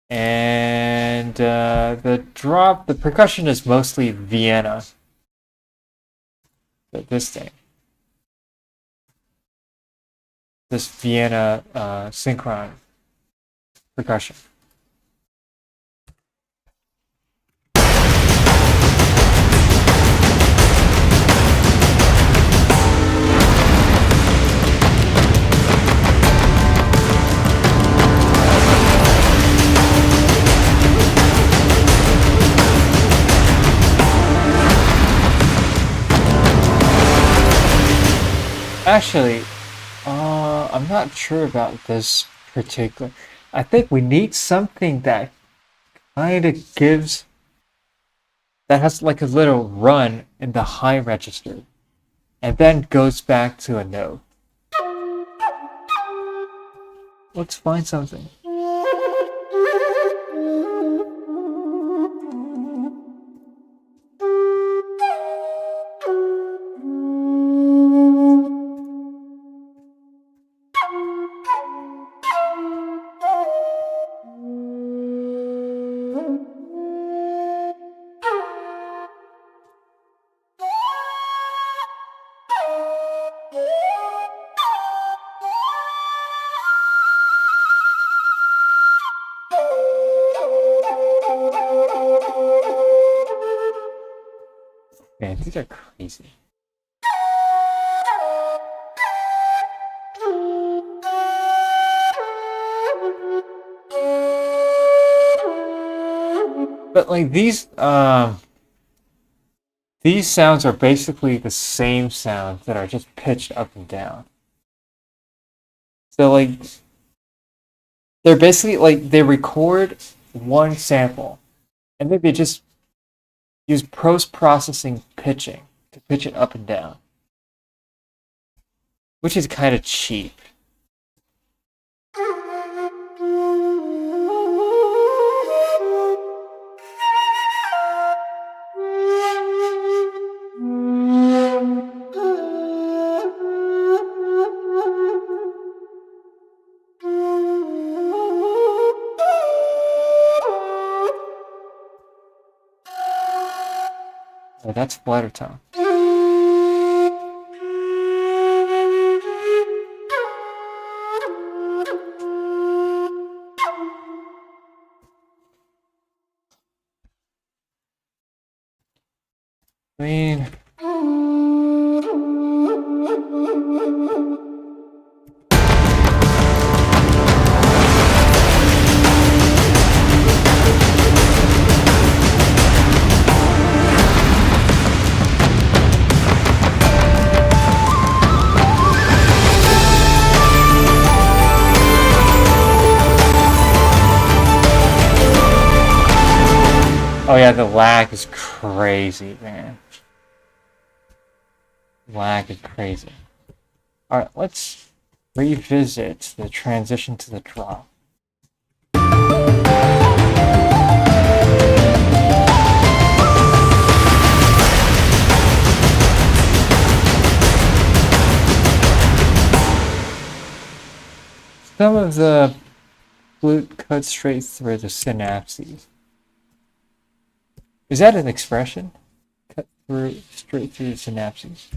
And the percussion is mostly Vienna. But this thing. This Vienna synchron percussion. Actually, I'm not sure about this particular. I think we need something that kind of that has like a little run in the high register and then goes back to a note. Let's find something. Man, these are crazy. But like these sounds are basically the same sounds that are just pitched up and down. So like they're basically like they record one sample and then they just use post-processing pitching to pitch it up and down, which is kind of cheap. So that's flutter tone. I mean, Oh yeah, the lag is crazy, man. Lag is crazy. Alright, let's revisit the transition to the drop. Some of the flute cuts straight through the synapses. Is that an expression? Cut through, straight through the synapses.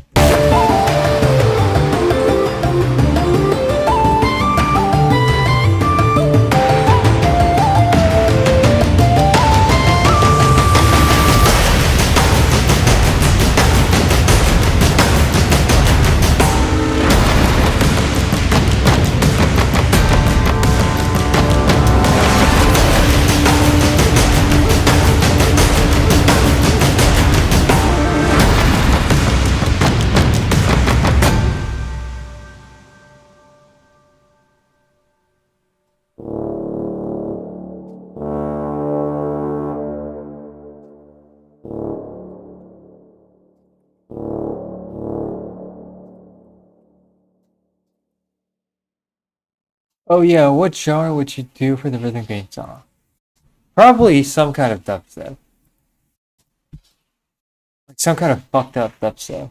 Oh yeah, what genre would you do for the rhythm game song? Probably some kind of dubstep. Like some kind of fucked up dubstep.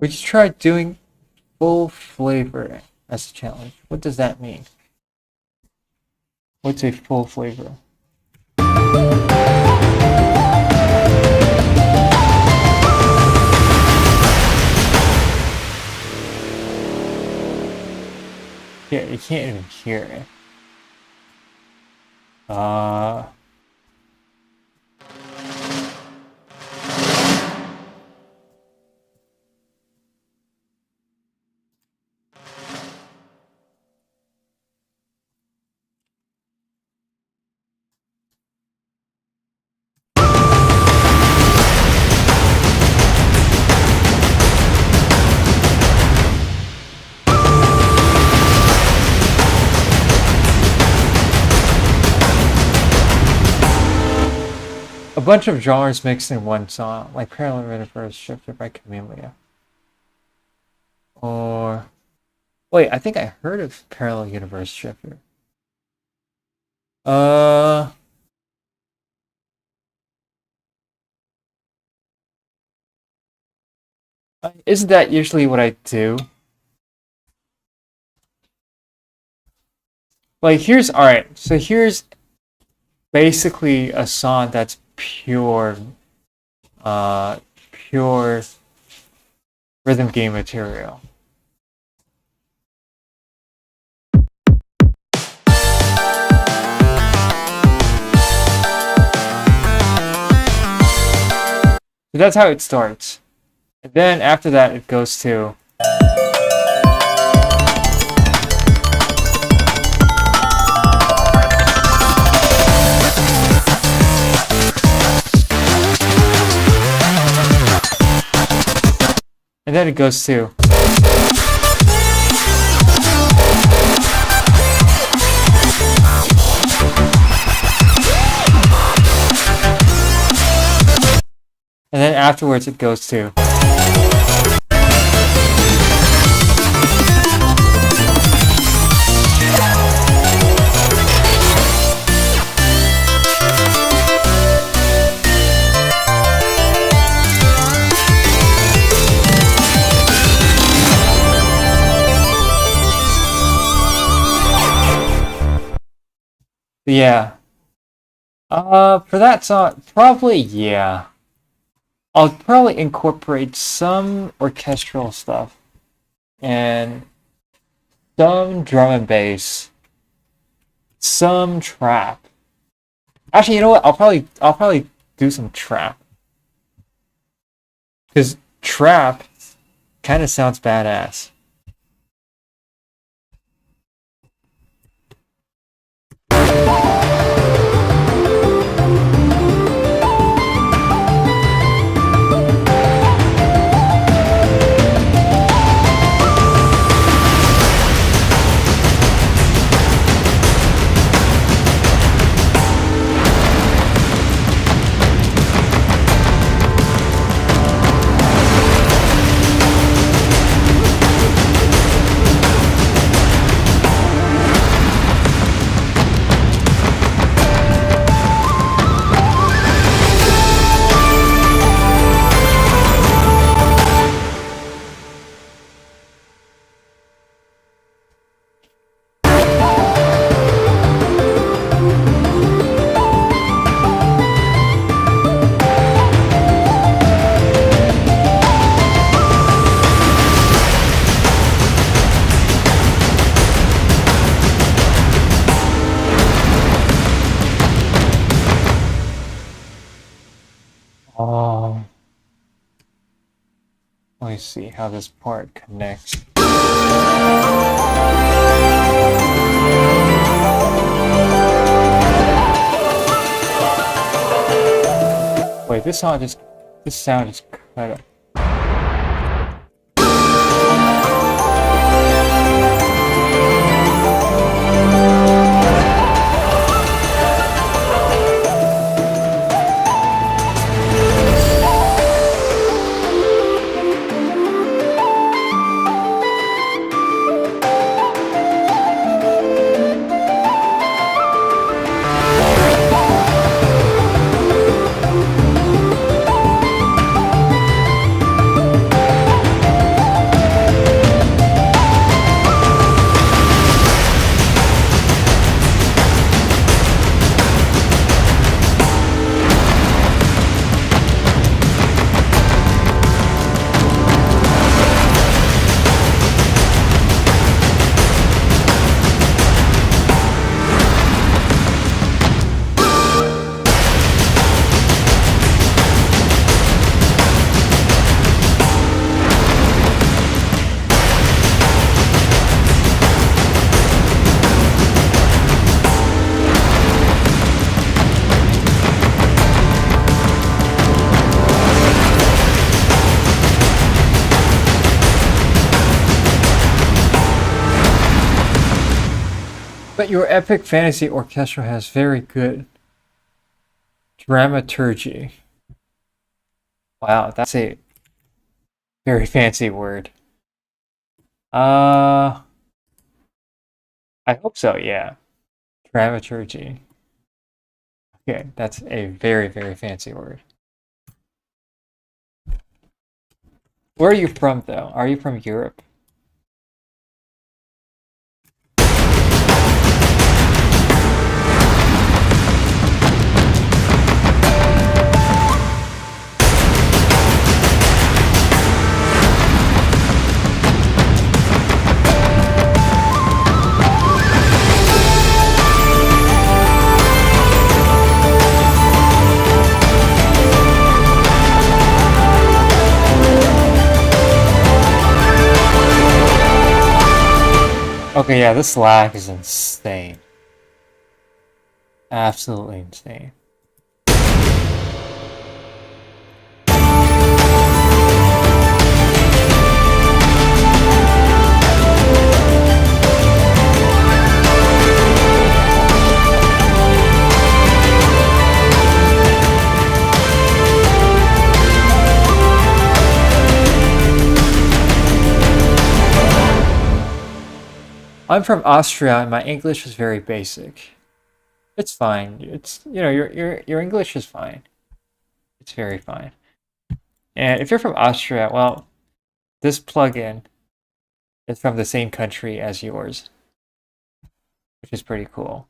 Would you try doing full flavor as a challenge? What does that mean? What's a full flavor? Yeah, you can't even hear it. A bunch of genres mixed in one song, like Parallel Universe Shifter by Camellia. Or wait, I think I heard of Parallel Universe Shifter. Uh isn't that usually what I do? Like here's alright, so here's basically a song that's pure pure rhythm game material. So that's how it starts. And then after that it goes to and then it goes to and then afterwards it goes to yeah. For that song, probably yeah. I'll probably incorporate some orchestral stuff and some drum and bass, some trap. Actually, you know what? I'll probably do some trap because trap kind of sounds badass. Oh, let me see how this part connects. Wait, this sound just cut up. But your Epic Fantasy Orchestral has very good dramaturgy. Wow, that's a very fancy word. Uh, I hope so, yeah. Dramaturgy. Okay, that's a very, very fancy word. Where are you from, though? Are you from Europe? Okay, yeah, this lag is insane. Absolutely insane. I'm from Austria and my English is very basic. It's fine. It's your English is fine. It's very fine. And if you're from Austria, well, this plugin is from the same country as yours, which is pretty cool.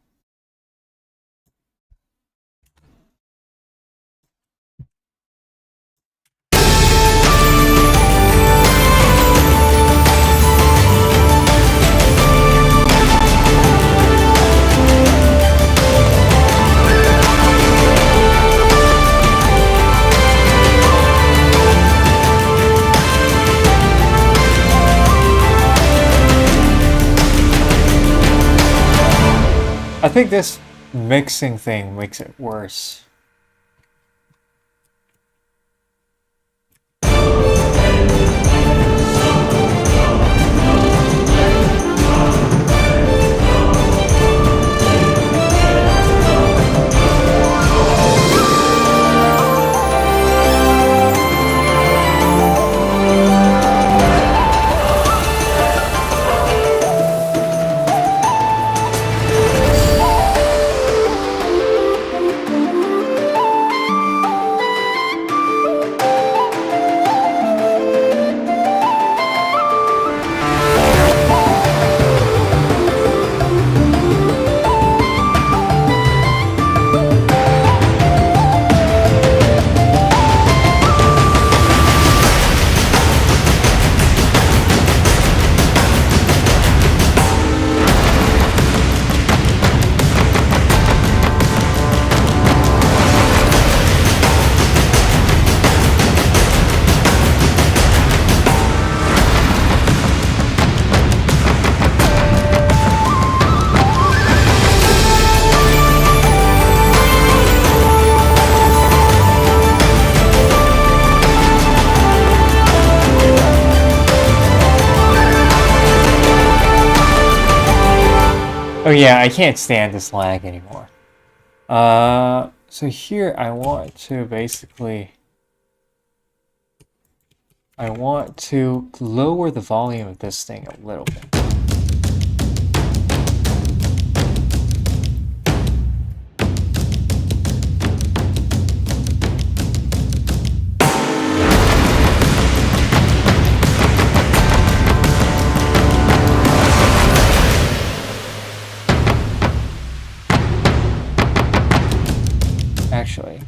think this mixing thing makes it worse. Oh yeah, I can't stand this lag anymore. So here I want to basically... I want to lower the volume of this thing a little bit. Actually,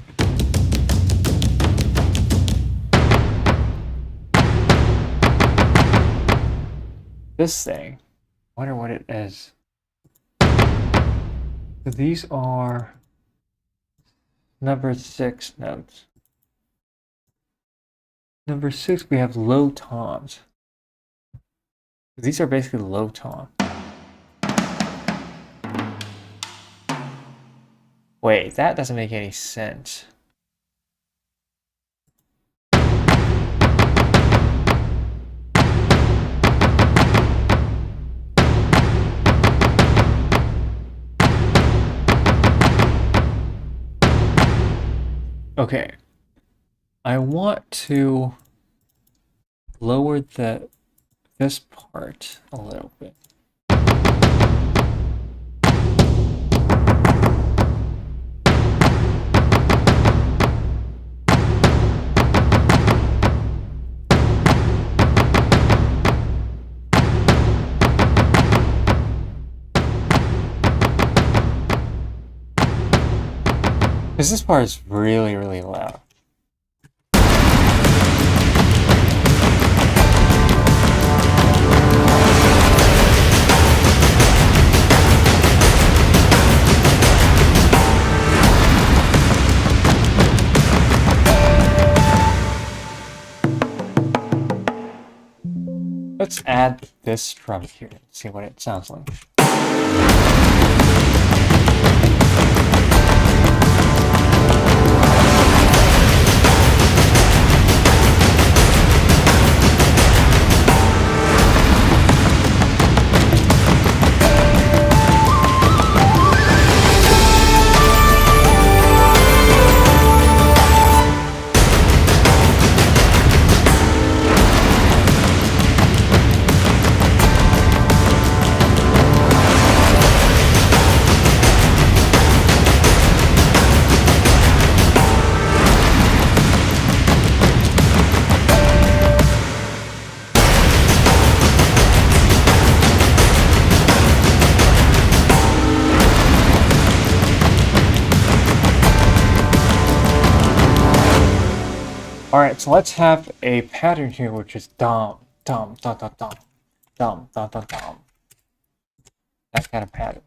this thing, I wonder what it is. So these are number 6 notes. Number 6, we have low toms. These are basically low tom. Wait, that doesn't make any sense. Okay. I want to lower this part a little bit. Because this part is really, really loud. Let's add this drum here and see what it sounds like. Alright, so let's have a pattern here which is dum, dum, dum, dum, dum, dum, dum, dum, dum. That kind of pattern.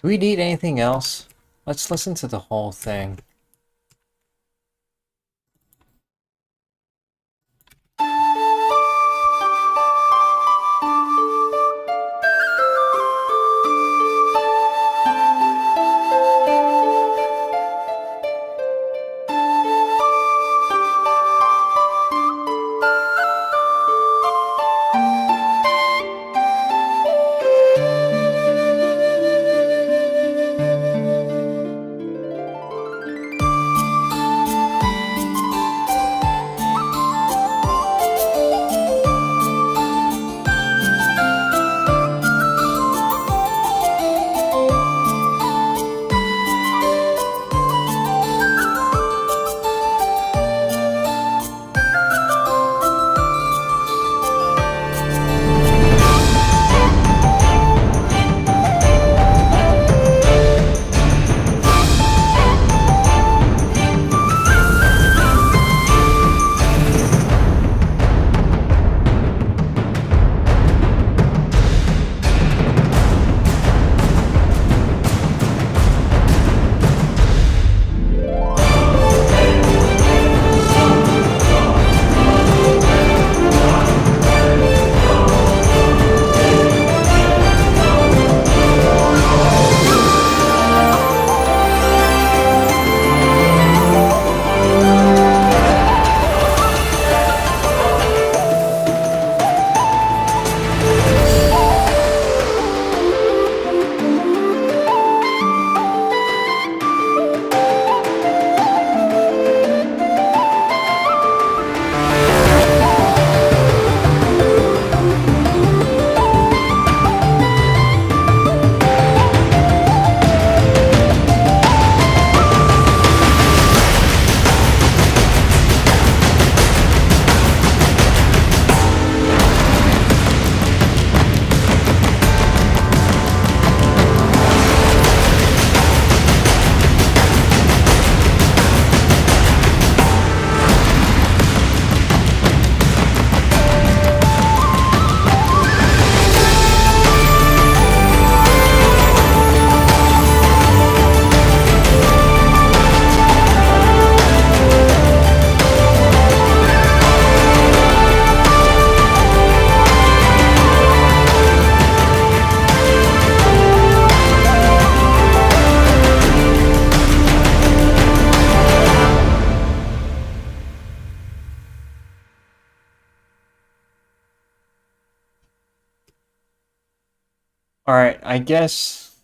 Do we need anything else? Let's listen to the whole thing. Alright, I guess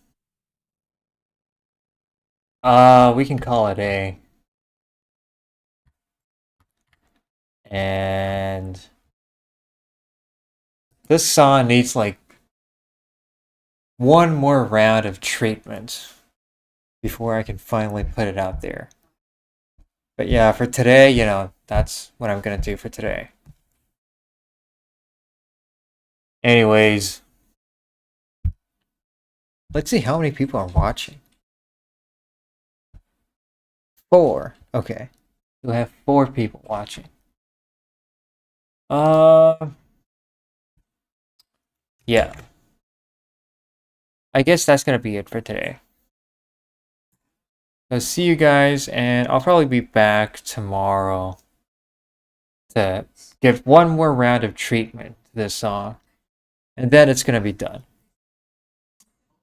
we can call it A. And this song needs like one more round of treatment before I can finally put it out there. But yeah, for today, that's what I'm gonna do for today. Anyways, let's see how many people are watching. 4. Okay. We have 4 people watching. Yeah. I guess that's gonna be it for today. So see you guys, and I'll probably be back tomorrow to give one more round of treatment to this song, and then it's gonna be done.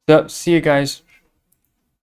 So see you guys.